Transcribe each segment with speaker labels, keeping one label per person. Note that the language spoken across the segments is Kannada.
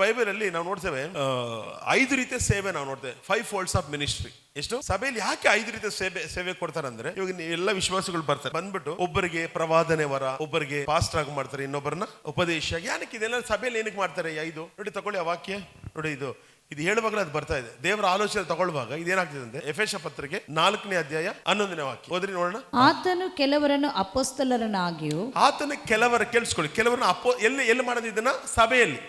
Speaker 1: ಬೈಬಲಲ್ಲಿ ನಾವು ನೋಡ್ತೇವೆ 5 ರೀತಿಯ ಸೇವೆ ನಾವು ನೋಡ್ತೇವೆ. 5 folds ಆಫ್ ಮಿನಿಸ್ಟ್ರಿ. ಎಷ್ಟು ಸಭೆಯಲ್ಲಿ ಯಾಕೆ 5 ರೀತಿಯ ಸೇವೆ ಕೊಡ್ತಾರೆ ಅಂದ್ರೆ, ಇವಾಗ ಎಲ್ಲ ವಿಶ್ವಾಸಗಳು ಬರ್ತಾರೆ, ಬಂದ್ಬಿಟ್ಟು ಒಬ್ಬರಿಗೆ ಪ್ರವಾದನೆ ವರ, ಒಬ್ಬರಿಗೆ ಪಾಸ್ಟರ್ ಆಗಿ ಮಾಡ್ತಾರೆ, ಇನ್ನೊಬ್ಬರನ್ನ ಉಪದೇಶ. ಏನಕ್ಕೆ ಇದೆಲ್ಲ ಸಭೆಯಲ್ಲಿ ಏನಕ್ಕೆ ಮಾಡ್ತಾರೆ? 5 ನೋಡಿ, ತಗೊಳ್ಳಿ ಆ ವಾಕ್ಯ ನೋಡಿ. ಇದು ಹೇಳುವಾಗಲೇ ಅದು ಬರ್ತಾ ಇದೆ. ದೇವರ ಆಲೋಚನೆ ತಗೊಳ್ಳುವಾಗ ಇದೇನಾಗ್ತಿದೆ ಅಂದ್ರೆ, ಎಫೆಸ ಪತ್ರಿಕೆ 4ನೇ ಅಧ್ಯಾಯ 11ನೇ ವಾಕ್ಯ ಓದ್ರಿ ನೋಡೋಣ.
Speaker 2: ಆತನು ಕೆಲವರನ್ನು ಅಪೊಸ್ತಲರನ್ನಾಗಿಯೂ,
Speaker 1: ಆತನು ಕೇಳಿಸ್ಕೊಳ್ಳಿ, ಕೆಲವರನ್ನ ಎಲ್ಲಿ ಮಾಡೋದು ಇದನ್ನ? ಸಭೆಯಲ್ಲಿ.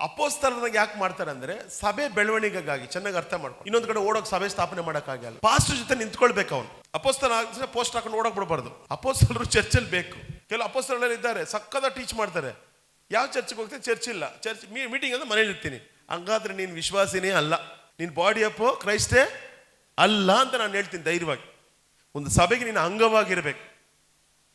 Speaker 1: ಅಪೊಸ್ತಲರನ್ನಾಗಿ ಯಾಕೆ ಮಾಡ್ತಾರೆ ಅಂದ್ರೆ, ಸಭೆ ಬೆಳವಣಿಗೆಗಾಗಿ. ಚೆನ್ನಾಗಿ ಅರ್ಥ ಮಾಡ್ಕೊಂಡು, ಇನ್ನೊಂದು ಕಡೆ ಓಡೋಕ್ ಸಭೆ ಸ್ಥಾಪನೆ ಮಾಡೋಕ್ಕಾಗಲ್ಲ. ಪಾಸ್ಟರ್ ಜೊತೆ ನಿಂತ್ಕೊಳ್ಬೇಕು. ಅವನು ಅಪೊಸ್ತಲ ಪೋಸ್ಟ್ ಹಾಕೊಂಡು ಓಡಕ್ ಬಿಡಬಾರ್ದು. ಅಪೊಸ್ತಲರು ಚರ್ಚಲ್ಲಿ ಬೇಕು. ಕೆಲವು ಅಪೊಸ್ತಲರು ಇದ್ದಾರೆ, ಸಕ್ಕದ ಟೀಚ್ ಮಾಡ್ತಾರೆ. ಯಾವ ಚರ್ಚ್ಗೆ ಹೋಗ್ತೀನಿ? ಚರ್ಚ್ ಇಲ್ಲ. ಚರ್ಚ್ ಮೀಟಿಂಗ್ ಅಂದ್ರೆ ಮನೇಲಿ ಇರ್ತೀನಿ. ಹಂಗಾದ್ರೆ ನೀನು ವಿಶ್ವಾಸಿನೇ ಅಲ್ಲ, ನೀನು ಬಾಡಿ ಆಫ್ ಕ್ರೈಸ್ಟೇ ಅಲ್ಲ ಅಂತ ನಾನು ಹೇಳ್ತೀನಿ ಧೈರ್ಯವಾಗಿ. ಒಂದು ಸಭೆಗೆ ನೀನು ಅಂಗವಾಗಿರ್ಬೇಕು.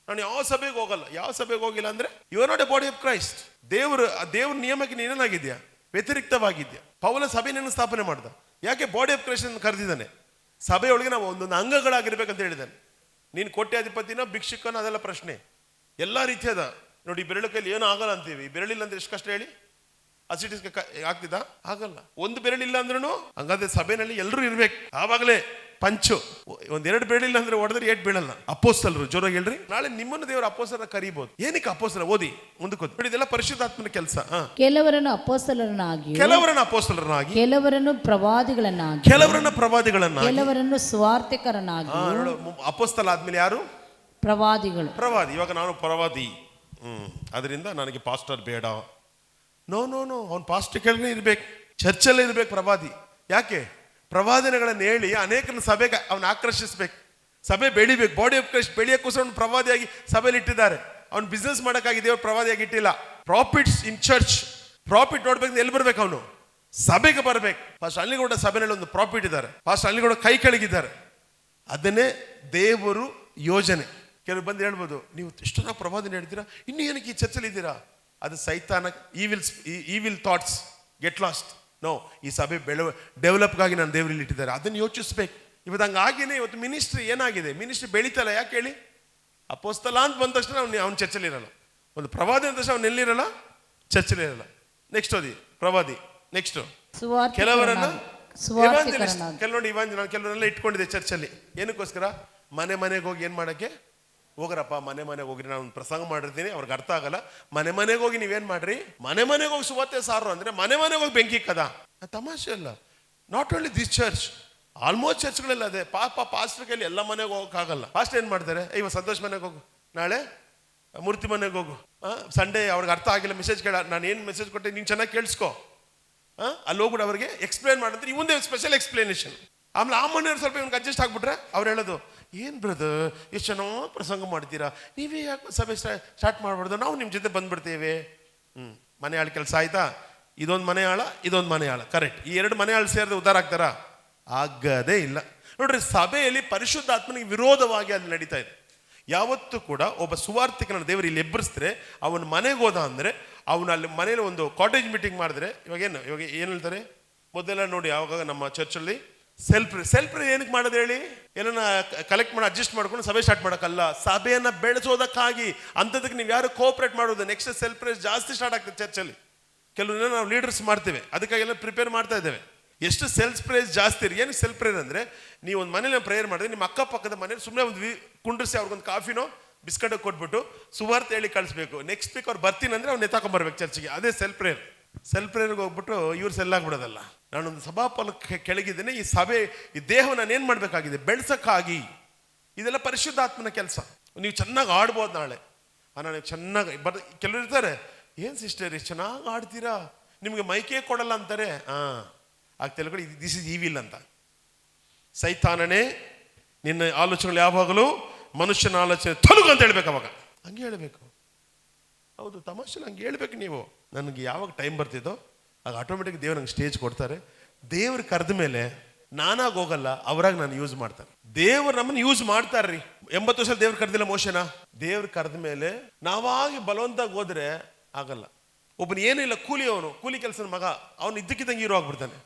Speaker 1: ನಾನು ಯಾವ ಸಭೆಗೆ ಹೋಗಲ್ಲ. ಯಾವ ಸಭೆಗೆ ಹೋಗಿಲ್ಲ ಅಂದ್ರೆ you are not a body of Christ. ದೇವ್ರ ನಿಯಮಕ್ಕೆ ನೀನೇನಾಗಿದ್ಯಾ? ವ್ಯತಿರಿಕ್ತವಾಗಿದ್ಯಾ. ಪೌಲ ಸಭೆಯನ್ನು ಸ್ಥಾಪನೆ ಮಾಡ್ದ. ಯಾಕೆ? ಬಾಡಿ ಆಫ್ ಕ್ರೈಸ್ಟ್ ಅನ್ನು ಕರೆದಿದ್ದಾನೆ. ಸಭೆಯೊಳಗೆ ನಾವು ಒಂದೊಂದು ಅಂಗಗಳಾಗಿರ್ಬೇಕಂತ ಹೇಳಿದ್ದಾನೆ. ನೀನು ಕೋಟ್ಯಾಧಿಪತಿನೋ ಭಿಕ್ಷುಕನೋ ಅದೆಲ್ಲ ಪ್ರಶ್ನೆ. ಎಲ್ಲ ರೀತಿಯಾದ ನೋಡಿ, ಬೆರಳು ಕೈಲಿ ಏನೂ ಆಗಲ್ಲ ಅಂತೀವಿ. ಬೆರಳಿಲ್ಲ ಅಂದ್ರೆ ಎಷ್ಟು ಕಷ್ಟ ಹೇಳಿ? ಅಸಿಟಿಸ್ ಆಗ್ತಿದ್ದ? ಆಗಲ್ಲ. ಒಂದು ಬೆರಳಿಲ್ಲ ಅಂದ್ರೂ ಹಂಗಾದ್ರೆ ಸಭೆಯಲ್ಲಿ ಎಲ್ಲರೂ ಇರ್ಬೇಕು. ಆವಾಗಲೇ ಪಂಚು. 1-2 ಬೆರಳಿಲ್ಲ ಅಂದ್ರೆ ಹೊಡೆದ್ರೆ 8 ಬೀಳಲ್ಲ. ಅಪೋಸ್ತಲರು ಜೋರಾಗಿ ಹೇಳ್ರಿ. ನಾಳೆ ನಿಮ್ಮನ್ನು ದೇವರ ಅಪೋಸ್ತಲರ ಕರೀಬಹುದು. ಏನಕ್ಕೆ ಅಪೋಸ್ತಲ? ಓದಿ ಮುಂದಕ್ಕೆ ಓದಿ. ಇದೆಲ್ಲ ಪರಿಶುದ್ಧಾತ್ಮನ ಕೆಲಸ.
Speaker 2: ಕೆಲವರನ್ನು ಅಪೊಸ್ತಲರನ್ನಾಗಿಯೂ, ಕೆಲವರನ್ನು ಪ್ರವಾದಿಗಳನ್ನಾಗಿ, ಕೆಲವರನ್ನು ಸ್ವಾರ್ಥಿಕರನ್ನಾಗಿಯೂ.
Speaker 1: ಅಪೋಸ್ತಲ ಆದ್ಮೇಲೆ ಯಾರು?
Speaker 2: ಪ್ರವಾದಿಗಳು.
Speaker 1: ಇವಾಗ ನಾನು ಪ್ರವಾದಿ, ಅದರಿಂದ ನನಗೆ ಪಾಸ್ಟರ್ ಬೇಡ. ನೋ, ಅವ್ನು ಪಾಸ್ಟರ್ ಕೆಳಗೆ ಇರ್ಬೇಕು, ಚರ್ಚಲ್ಲೇ ಇರ್ಬೇಕು ಪ್ರವಾದಿ. ಯಾಕೆ? ಪ್ರವಾದನೆಗಳನ್ನು ಹೇಳಿ ಅನೇಕನ ಸಭೆಗೆ ಅವನು ಆಕರ್ಷಿಸ್ಬೇಕು. ಸಭೆ ಬೆಳಿಬೇಕು. ಬಾಡಿ ಆಫ್ ಕ್ರೈಸ್ಟ್ ಬೆಳೆಯೋಕ್ಕೋಸ್ಕರ ಅವ್ನು ಪ್ರವಾದಿಯಾಗಿ ಸಭೆಯಲ್ಲಿ ಇಟ್ಟಿದ್ದಾರೆ. ಅವ್ನು ಬಿಸ್ನೆಸ್ ಮಾಡೋಕ್ಕಾಗಿ ದೇವ್ರು ಪ್ರವಾದಿಯಾಗಿ ಇಟ್ಟಿಲ್ಲ. ಪ್ರಾಫಿಟ್ಸ್ ಇನ್ ಚರ್ಚ್. ಪ್ರಾಫಿಟ್ ನೋಡ್ಬೇಕು. ಎಲ್ಲಿ ಬರ್ಬೇಕು? ಅವನು ಸಭೆಗೆ ಬರ್ಬೇಕು. ಫಾಸ್ಟ್ ಅಲ್ಲಿಗೌಡ ಸಭೆಯಲ್ಲಿ ಒಂದು ಪ್ರಾಫಿಟ್ ಇದ್ದಾರೆ. ಫಾಸ್ಟ್ ಅಲ್ಲಿಗೌಡ ಕೈ ಕೆಳಗಿದ್ದಾರೆ. ಅದನ್ನೇ ದೇವರು ಯೋಜನೆ. ಕೆಲವರು ಬಂದು ಹೇಳ್ಬೋದು, ನೀವು ಇಷ್ಟೊಂದು ಪ್ರವಾದನೆ ಹೇಳ್ತೀರಾ, ಇನ್ನು ಏನಕ್ಕೆ ಈ ಚರ್ಚಲ್ಲಿ ಇದ್ದೀರಾ? ಅದು ಸೈತಾನ evil thoughts. Get lost. No, ಈ ಸಭೆ ಡೆವಲಪ್ಗಾಗಿ ನಾನು ದೇವರಲ್ಲಿ ಇಟ್ಟಿದ್ದಾರೆ. ಅದನ್ನು ಯೋಚಿಸ್ಬೇಕು. ಇವತ್ತು ಹಂಗಾಗಿನೇ ಇವತ್ತು ಮಿನಿಸ್ಟ್ರಿ ಏನಾಗಿದೆ? ಮಿನಿಸ್ಟ್ರಿ ಬೆಳೀತಲ್ಲ. ಯಾಕೆ ಹೇಳಿ? ಅಪೋಸ್ತಲ ಅಂತ ಬಂದ ತಕ್ಷಣ ಅವ್ನು ಚರ್ಚಲ್ಲಿ ಇರಲ್ಲ. ಒಂದು ಪ್ರವಾದಿ ಅಂದ ತಕ್ಷಣ ಅವ್ನು ಎಲ್ಲಿರಲ್ಲ? ಚರ್ಚಲ್ಲಿ ಇರಲ್ಲ. ನೆಕ್ಸ್ಟ್ ಓದಿ. ಪ್ರವಾದಿ. ನೆಕ್ಸ್ಟ್ ಕೆಲವರನ್ನ ನಾನು ಕೆಲವರೆಲ್ಲ ಇಟ್ಕೊಂಡಿದ್ದೆ ಚರ್ಚಲ್ಲಿ. ಏನಕ್ಕೋಸ್ಕರ? ಮನೆಗೆ ಹೋಗಿ ಏನ್ ಮಾಡಕ್ಕೆ? ಹೋಗ್ರಪ್ಪ, ಮನೆಗೆ ಹೋಗ್ರಿ, ನಾನು ಪ್ರಸಂಗ ಮಾಡಿರ್ತೀನಿ, ಅವ್ರಿಗೆ ಅರ್ಥ ಆಗಲ್ಲ. ಮನೆಗೆ ಹೋಗಿ ನೀವೇನ್ ಮಾಡ್ರಿ? ಮನೆಗೆ ಹೋಗಿ ಸುವಾರ್ತೆ ಸಾರು ಅಂದ್ರೆ ಮನೆಗೆ ಹೋಗಿ ಬೆಂಕಿ ಕದ. ತಮಾಷೆ ಅಲ್ಲ. Not only this church, almost ಚರ್ಚ್ಗಳೆಲ್ಲ ಅದೇ. ಪಾಸ್ಟರ್ ಕೈಲಿ ಎಲ್ಲ ಮನೆಗೆ ಹೋಗೋಕ್ಕಾಗಲ್ಲ. ಪಾಸ್ಟರ್ ಏನ್ ಮಾಡ್ತಾರೆ? ಇವಾಗ ಸಂತೋಷ್ ಮನೆಗೆ ಹೋಗು, ನಾಳೆ ಮೂರ್ತಿ ಮನೆಗೆ ಹೋಗು, ಸಂಡೇ ಅವ್ರಿಗೆ ಅರ್ಥ ಆಗಿಲ್ಲ ಮೆಸೇಜ್ ಕೇಳ, ನಾನು ಏನು ಮೆಸೇಜ್ ಕೊಟ್ಟೆ ನೀನು ಚೆನ್ನಾಗಿ ಕೇಳಿಸ್ಕೊ, ಅಲ್ಲಿ ಹೋಗ್ಬಿಟ್ಟು ಅವ್ರಿಗೆ ಎಕ್ಸ್ಪ್ಲೇನ್ ಮಾಡಿದ್ರೆ ಇವಂದೇ ಸ್ಪೆಷಲ್ ಎಕ್ಸ್ಪ್ಲೇನೇಷನ್. ಆಮೇಲೆ ಆ ಮನೆಯವ್ರು ಸ್ವಲ್ಪ ಇವ್ನಿಗೆ ಅಡ್ಜಸ್ಟ್ ಆಗ್ಬಿಟ್ರೆ ಅವ್ರು ಹೇಳೋದು, ಏನು ಬ್ರದರ್ ಎಷ್ಟು ಚೆನ್ನಾಗಿ ಪ್ರಸಂಗ ಮಾಡ್ತೀರಾ, ನೀವೇ ಯಾಕೆ ಸಭೆ ಸ್ಟಾರ್ಟ್ ಮಾಡ್ಬಾರ್ದು, ನಾವು ನಿಮ್ಮ ಜೊತೆ ಬಂದ್ಬಿಡ್ತೇವೆ. ಮನೆ ಆಳು ಕೆಲಸ ಆಯ್ತಾ? ಇದೊಂದು ಮನೆ ಆಳ, ಇದೊಂದು ಮನೆ ಆಳ. ಕರೆಕ್ಟ್. ಈ 2 ಮನೆ ಆಳು ಸೇರಿದ್ರೆ ಉದ್ಧಾರ ಆಗ್ತಾರಾ? ಆಗದೇ ಇಲ್ಲ. ನೋಡ್ರಿ, ಸಭೆಯಲ್ಲಿ ಪರಿಶುದ್ಧಾತ್ಮನಿಗೆ ವಿರೋಧವಾಗಿ ಅಲ್ಲಿ ನಡೀತಾ ಇದೆ. ಯಾವತ್ತೂ ಕೂಡ ಒಬ್ಬ ಸುವಾರ್ಥಿಕನ ದೇವರು ಇಲ್ಲಿ ಎಬ್ಬರಿಸಿದ್ರೆ, ಅವನ ಮನೆಗೆ ಹೋದ ಅಂದರೆ ಅವನು ಅಲ್ಲಿ ಮನೇಲಿ ಒಂದು ಕಾಟೇಜ್ ಮೀಟಿಂಗ್ ಮಾಡಿದ್ರೆ, ಇವಾಗ ಏನು ಹೇಳ್ತಾರೆ ಮೊದಲೆಲ್ಲ ನೋಡಿ, ಯಾವಾಗ ನಮ್ಮ ಚರ್ಚಲ್ಲಿ ಸೆಲ್ಫ್ ಏನಕ್ಕೆ ಮಾಡೋದು ಹೇಳಿ? ಏನನ್ನ ಕಲೆಕ್ಟ್ ಮಾಡಿ ಅಡ್ಜಸ್ಟ್ ಮಾಡ್ಕೊಂಡು ಸಭೆ ಸ್ಟಾರ್ಟ್ ಮಾಡೋಕ್ಕಲ್ಲ, ಸಭೆಯನ್ನ ಬೆಳೆಸೋದಕ್ಕಾಗಿ. ಅಂಥದಕ್ಕೆ ನೀವು ಯಾರು ಕೋಆಪರೇಟ್ ಮಾಡೋದು, ನೆಕ್ಸ್ಟ್ ಸೆಲ್ಫ್ ಪ್ರೇಸ್ ಜಾಸ್ತಿ ಸ್ಟಾರ್ಟ್ ಆಗ್ತದೆ ಚರ್ಚಲ್ಲಿ. ಕೆಲವನ್ನ ನಾವು ಲೀಡರ್ಸ್ ಮಾಡ್ತೇವೆ, ಅದಕ್ಕಾಗೆಲ್ಲ ಪ್ರಿಪೇರ್ ಮಾಡ್ತಾ ಇದ್ದೇವೆ. ಎಷ್ಟು ಸೆಲ್ಫ್ ಪ್ರೇಸ್ ಜಾಸ್ತಿ ಇರಿ. ಏನು ಸೆಲ್ಫ್ ಪ್ರೇಯರ್ ಅಂದರೆ, ನೀವು ಒಂದು ಮನೇಲಿ ಪ್ರೇಯರ್ ಮಾಡಿದ್ರೆ ನಿಮ್ಮ ಅಕ್ಕಪಕ್ಕದ ಮನೇಲಿ ಸುಮ್ಮನೆ ಒಂದು ಕುಂಡ್ರಿಸಿ ಅವ್ರಿಗೊಂದು ಕಾಫಿನೋ ಬಿಸ್ಕಟ್ ಕೊಟ್ಬಿಟ್ಟು ಸುವಾರ್ತೆ ಹೇಳಿ ಕಳಿಸ್ಬೇಕು. ನೆಕ್ಸ್ಟ್ ವೀಕ್ ಅವ್ರು ಬರ್ತೀನಿ ಅಂದರೆ ಅವ್ನು ಎತ್ತಾಕೊಂಡ್ಬರ್ಬೇಕು ಚರ್ಚಿಗೆ. ಅದೇ ಸೆಲ್ಫ್ ಪ್ರೇಯರ್. ಸೆಲ್ಫ್ ಪ್ರೇಯರ್ಗೆ ಹೋಗ್ಬಿಟ್ಟು ಇವ್ರು ಸೆಲ್ ಆಗ್ಬಿಡೋದಲ್ಲ. ನಾನೊಂದು ಸಭಾಪಾಲಕ್ಕೆ ಕೆಳಗಿದ್ದೇನೆ. ಈ ಸಭೆ, ಈ ದೇಹ ನಾನು ಏನು ಮಾಡಬೇಕಾಗಿದೆ? ಬೆಳೆಸೋಕ್ಕಾಗಿ. ಇದೆಲ್ಲ ಪರಿಶುದ್ಧಾತ್ಮನ ಕೆಲಸ. ನೀವು ಚೆನ್ನಾಗಿ ಆಡ್ಬೋದು ನಾಳೆ. ನಾನು ಚೆನ್ನಾಗಿ ಕೆಲವರು ಇರ್ತಾರೆ, ಏನು ಸಿಸ್ಟರ್ ಎಷ್ಟು ಚೆನ್ನಾಗಿ ಆಡ್ತೀರಾ, ನಿಮಗೆ ಮೈಕೇ ಕೊಡಲ್ಲ ಅಂತಾರೆ. ಆಗ್ತಿಲ್ಲ, ದಿಸ್ ಇಸ್ ಈವಿಲ್ ಅಂತ. ಸೈತಾನನೇ ನಿನ್ನ ಆಲೋಚನೆಗಳು ಯಾವಾಗಲೂ ಮನುಷ್ಯನ ಆಲೋಚನೆ ತೊಲಗು ಅಂತ ಹೇಳ್ಬೇಕು. ಅವಾಗ ಹಂಗೆ ಹೇಳಬೇಕು. ಹೌದು, ತಮಾಷೆಲ್ಲ ಹಂಗೆ ಹೇಳ್ಬೇಕು ನೀವು. ನನಗೆ ಯಾವಾಗ ಟೈಮ್ ಬರ್ತಿದ್ದೋ ಆಗ ಆಟೋಮೆಟಿಕ್ ದೇವ್ರು ನಂಗೆ ಸ್ಟೇಜ್ ಕೊಡ್ತಾರೆ. ದೇವ್ರು ಕರೆದ ಮೇಲೆ ನಾನಾಗಿ ಹೋಗಲ್ಲ, ಅವರಾಗ ನಾನು ಯೂಸ್ ಮಾಡ್ತಾರೆ. ದೇವ್ರು ನಮ್ಮನ್ನು ಯೂಸ್ ಮಾಡ್ತಾರ್ರಿ. 80 ವರ್ಷ ದೇವ್ರು ಕರೆದಿಲ್ಲ ಮೋಶನ. ದೇವ್ರು ಕರೆದ ಮೇಲೆ ನಾವಾಗಿ ಬಲವಂತಾಗಿ ಹೋದ್ರೆ ಆಗಲ್ಲ. ಒಬ್ಬನು ಏನಿಲ್ಲ, ಕೂಲಿ ಕೆಲಸದ ಮಗ, ಅವನು ಇದ್ದಕ್ಕಿದ್ದಂಗೆ ಹೀರೋ ಆಗ್ಬಿಡ್ತಾನೆ.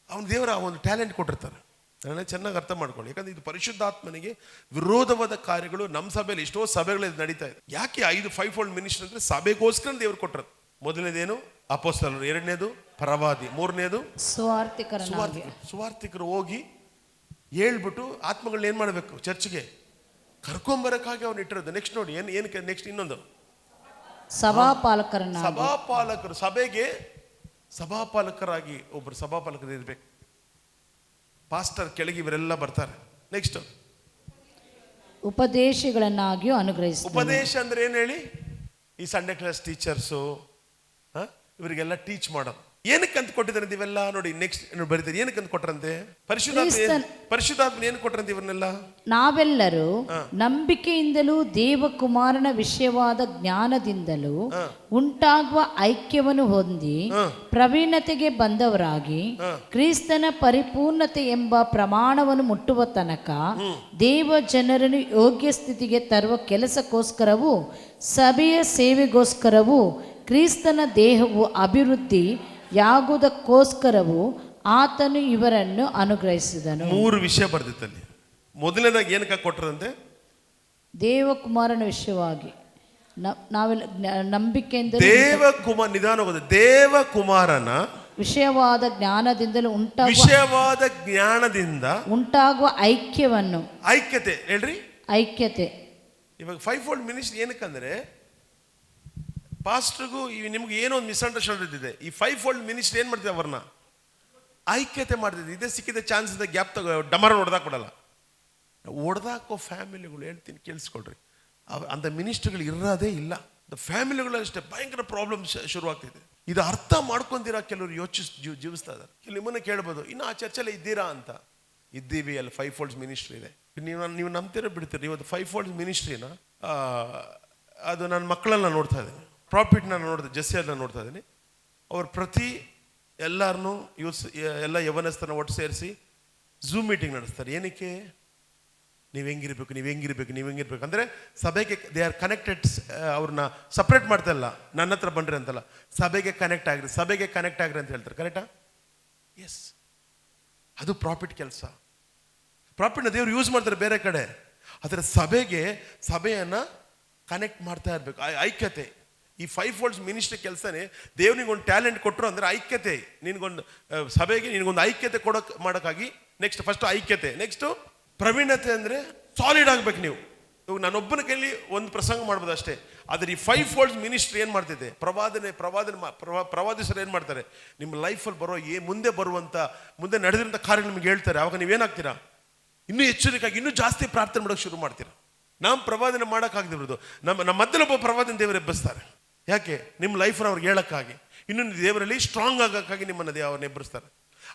Speaker 1: ಅವನು ದೇವರ ಒಂದು ಟ್ಯಾಲೆಂಟ್ ಕೊಟ್ಟಿರ್ತಾನೆ. ಅದನ್ನ ಚೆನ್ನಾಗಿ ಅರ್ಥ ಮಾಡ್ಕೊಳ್ಳಿ. ಯಾಕಂದ್ರೆ ಇದು ಪರಿಶುದ್ಧಾತ್ಮನಿಗೆ ವಿರೋಧವಾದ ಕಾರ್ಯಗಳು ನಮ್ಮ ಸಭೆಯಲ್ಲಿ ಎಷ್ಟೋ ಸಭೆಗಳಲ್ಲಿ ನಡೀತಾ ಇದೆ. ಯಾಕೆ 5 ಫೋಲ್ಡ್ ಮಿನಿಸ್ಟ್ರಿ ಅಂದ್ರೆ ಸಭೆಗೋಸ್ಕರ ದೇವ್ರು ಕೊಟ್ಟರು. ಮೊದಲನೇದೇನು ಅಪೊಸ್ತಲರು, ಎರಡನೇದು ಪ್ರವಾದಿ, ಮೂರನೇದು
Speaker 2: ಸ್ವಾರ್ಥಿಕರನಾಗಿ.
Speaker 1: ಸುವಾರ್ತಿಕರು ಹೋಗಿ ಹೇಳ್ಬಿಟ್ಟು ಆತ್ಮಗಳನ್ನ ಏನ್ ಮಾಡಬೇಕು, ಚರ್ಚ್ಗೆ ಕರ್ಕೊಂಬರಕ್ಕಾಗಿ ಅವ್ನು ಇಟ್ಟಿರೋದು. ನೆಕ್ಸ್ಟ್ ನೋಡಿ ಏನಕ್ಕೆ ನೆಕ್ಸ್ಟ್ ಇನ್ನೊಂದು
Speaker 2: ಸಭಾಪಾಲಕರನ್ನಾಗಿ.
Speaker 1: ಸಭಾಪಾಲಕರು, ಸಭೆಗೆ ಸಭಾಪಾಲಕರಾಗಿ ಒಬ್ರು ಸಭಾಪಾಲಕರು ಇರ್ಬೇಕು. ಪಾಸ್ಟರ್ ಕೆಳಗೆ ಇವರೆಲ್ಲ ಬರ್ತಾರೆ. ನೆಕ್ಸ್ಟ್
Speaker 2: ಉಪದೇಶಗಳನ್ನಾಗಿಯೂ ಅನುಗ್ರಹಿಸಿ.
Speaker 1: ಉಪದೇಶ ಅಂದ್ರೆ ಏನ್ ಹೇಳಿ, ಈ ಸಂಡೇ ಕ್ಲಾಸ್ ಟೀಚರ್ಸು ಇವರಿಗೆಲ್ಲ ಟೀಚ್ ಮಾಡೋದು. ಏನಕ್ಕೆ ಅಂತ ಕೊಟ್ಟಿದ್ದಾರೆ ಇವೆಲ್ಲ ನೋಡಿ. ನೆಕ್ಸ್ಟ್ ಬರೀತಾರೆ ಏನಕ್ಕೆ ಅಂತ ಕೊಟ್ರಂತೆ, ಪರಿಶುದ್ಧಾತ್ಮ ಏನು ಕೊಟ್ರಂತೆ ಇವರನ್ನೆಲ್ಲ.
Speaker 2: ನಾವೆಲ್ಲರೂ ನಂಬಿಕೆಯಿಂದಲೂ ದೇವಕುಮಾರನ ವಿಷಯವಾದ ಜ್ಞಾನದಿಂದಲೂ ಉಂಟಾಗುವ ಐಕ್ಯವನ್ನು ಹೊಂದಿ ಪ್ರವೀಣತೆಗೆ ಬಂದವರಾಗಿ ಕ್ರಿಸ್ತನ ಪರಿಪೂರ್ಣತೆ ಎಂಬ ಪ್ರಮಾಣವನ್ನು ಮುಟ್ಟುವ ತನಕ ದೇವ ಜನರನ್ನು ಯೋಗ್ಯ ಸ್ಥಿತಿಗೆ ತರುವ ಕೆಲಸಕ್ಕೋಸ್ಕರವೂ ಸಭೆಯ ಸೇವೆಗೋಸ್ಕರವೂ ಕ್ರಿಸ್ತನ ದೇಹವು ಅಭಿವೃದ್ಧಿ ಯಾಗುವುದಕ್ಕೋಸ್ಕರವೂ ಆತನು ಇವರನ್ನು ಅನುಗ್ರಹಿಸಿದನು. 3 ವಿಷಯ ಬರ್ದಿತ್ತಲ್ಲಿ. ಮೊದಲನೇದಾಗಿ ಏನಕ್ಕೆ ಕೊಟ್ಟರಂತೆ, ದೇವಕುಮಾರನ ವಿಷಯವಾಗಿ. ನಾವೆಲ್ಲ ನಂಬಿಕೆಯಿಂದ ದೇವಕುಮಾರನ ವಿಷಯವಾದ ಜ್ಞಾನದಿಂದಲೂ ಉಂಟಾಗುವ ಐಕ್ಯತೆ ಹೇಳ್ರಿ, ಐಕ್ಯತೆ. ಇವಾಗ 5-fold ಮಿನಿಸ್ಟ್ರಿ ಏನಕ್ಕಂದ್ರೆ, ಪಾಸ್ಟರ್ಗೂ ನಿಮ್ಗೆ ಏನೋ ಒಂದು ಮಿಸ್ಅಂಡರ್ಸ್ಟ್ಯಾಂಡಿಂಗ್ ಇದೆ. ಈ 5-fold ಮಿನಿಸ್ಟ್ರಿ ಏನ್ ಮಾಡ್ತಿದೆ, ಅವ್ರನ್ನ ಐಕ್ಯತೆ ಮಾಡ್ತಿದ್ದೆ. ಇದೇ ಸಿಕ್ಕಿದ ಚಾನ್ಸ್ ಇದೆ, ಗ್ಯಾಪ್ ತಗೋ ಡಮರ ಹೊಡೆದಾಕೊಡಲ್ಲ. ಹೊಡೆದಾಕೋ ಫ್ಯಾಮಿಲಿಗಳು ಹೇಳ್ತೀನಿ ಕೇಳಿಸ್ಕೊಳ್ರಿ, ಅಂತ ಮಿನಿಸ್ಟ್ರಿಗಳು ಇರೋದೇ ಇಲ್ಲ. ಫ್ಯಾಮಿಲಿಗಳು ಅಷ್ಟೇ ಭಯಂಕರ ಪ್ರಾಬ್ಲಮ್ ಶುರುವಾಗ್ತಿದೆ. ಇದು ಅರ್ಥ ಮಾಡ್ಕೊಂತೀರಾ ಕೆಲವರು ಜೀವಿಸ್ತಾ ಇದ್ದಾರೆ. ನಿಮ್ಮನ್ನ ಕೇಳ್ಬೋದು, ಇನ್ನು ಆ ಚರ್ಚೆಲ್ಲ ಇದ್ದೀರಾ ಅಂತ. ಇದ್ದೀವಿ, ಅಲ್ಲಿ 5-fold ಮಿನಿಸ್ಟ್ರಿ ಇದೆ. ನೀವು ನಂಬ್ತೀರ ಬಿಡ್ತೀರಿ. ಇವತ್ತು 5-fold ಮಿನಿಸ್ಟ್ರಿನ ಅದು ನನ್ನ ಮಕ್ಕಳನ್ನ ನೋಡ್ತಾ ಇದ್ದೀನಿ, ಪ್ರಾಫಿಟ್ನ ನೋಡ್ತಾ, ಜೆಸ್ಸಿಯನ್ನ ನೋಡ್ತಾ ಇದ್ದೀನಿ. ಅವ್ರು ಪ್ರತಿ ಎಲ್ಲರನ್ನೂ ಎಲ್ಲ ಯವನಸ್ಥರನ್ನ ಒಟ್ಟು ಸೇರಿಸಿ ಝೂಮ್ ಮೀಟಿಂಗ್ ನಡೆಸ್ತಾರೆ. ಏನಕ್ಕೆ, ನೀವು ಹೆಂಗಿರ್ಬೇಕು ಅಂದರೆ ಸಭೆಗೆ ದೇ ಆರ್ ಕನೆಕ್ಟೆಡ್. ಅವ್ರನ್ನ ಸಪ್ರೇಟ್ ಮಾಡ್ತಾ ಇಲ್ಲ, ನನ್ನ ಹತ್ರ ಬನ್ರಿ ಅಂತಲ್ಲ, ಸಭೆಗೆ ಕನೆಕ್ಟ್ ಆಗ್ರಿ ಅಂತ ಹೇಳ್ತಾರೆ. ಕರೆಕ್ಟಾ? ಎಸ್, ಅದು ಪ್ರಾಫಿಟ್ ಕೆಲಸ. ಪ್ರಾಫಿಟ್ನ ದೇವ್ರು ಯೂಸ್ ಮಾಡ್ತಾರೆ ಬೇರೆ ಕಡೆ, ಆದರೆ ಸಭೆಯನ್ನ ಕನೆಕ್ಟ್ ಮಾಡ್ತಾ ಇರ್ಬೇಕು. ಐಕ್ಯತೆ. ಈ 5-fold ಮಿನಿಸ್ಟ್ರಿ ಕೆಲಸನೇ ದೇವ್ನಿಗೊಂದು ಟ್ಯಾಲೆಂಟ್ ಕೊಟ್ಟರು ಅಂದರೆ ಐಕ್ಯತೆ. ಸಭೆಗೆ ನಿನಗೊಂದು ಐಕ್ಯತೆ ಮಾಡೋಕ್ಕಾಗಿ. ನೆಕ್ಸ್ಟ್ ಫಸ್ಟ್ ಐಕ್ಯತೆ, ನೆಕ್ಸ್ಟ್ ಪ್ರವೀಣತೆ ಅಂದರೆ ಸಾಲಿಡ್ ಆಗ್ಬೇಕು ನೀವು. ಇವಾಗ ನಾನೊಬ್ಬನ ಕೈಲಿ ಒಂದು ಪ್ರಸಂಗ ಮಾಡ್ಬೋದು ಅಷ್ಟೇ, ಆದರೆ ಈ 5-fold ಮಿನಿಸ್ಟ್ರಿ ಏನು ಮಾಡ್ತಿದೆ, ಪ್ರವಾದಿಸರು ಏನು ಮಾಡ್ತಾರೆ, ನಿಮ್ಮ ಲೈಫಲ್ಲಿ ಮುಂದೆ ನಡೆದಿರೋಂಥ ಕಾರ್ಯ ನಿಮ್ಗೆ ಹೇಳ್ತಾರೆ. ಅವಾಗ ನೀವೇನಾಗ್ತೀರಾ, ಇನ್ನೂ ಎಚ್ಚರಿಕೆಯಾಗಿ ಇನ್ನೂ ಜಾಸ್ತಿ ಪ್ರಾರ್ಥನೆ ಮಾಡೋಕೆ ಶುರು ಮಾಡ್ತೀರಾ. ನಾವು ಪ್ರವಾದನೆ ಮಾಡೋಕ್ಕಾಗದಿರೋದು, ನಮ್ಮ ಮಧ್ಯಲೊಬ್ಬ ಪ್ರವಾದನೆ ದೇವರು ಎಬ್ಬಿಸ್ತಾರೆ. ಯಾಕೆ, ನಿಮ್ಮ ಲೈಫ್ನ ಅವ್ರಿಗೆ ಹೇಳೋಕ್ಕಾಗಿ, ಇನ್ನೊಂದು ದೇವರಲ್ಲಿ ಸ್ಟ್ರಾಂಗ್ ಆಗೋಕ್ಕಾಗಿ ನಿಮ್ಮನ್ನು ಅವ್ರನ್ನ ಎಬ್ಬರಿಸ್ತಾರೆ.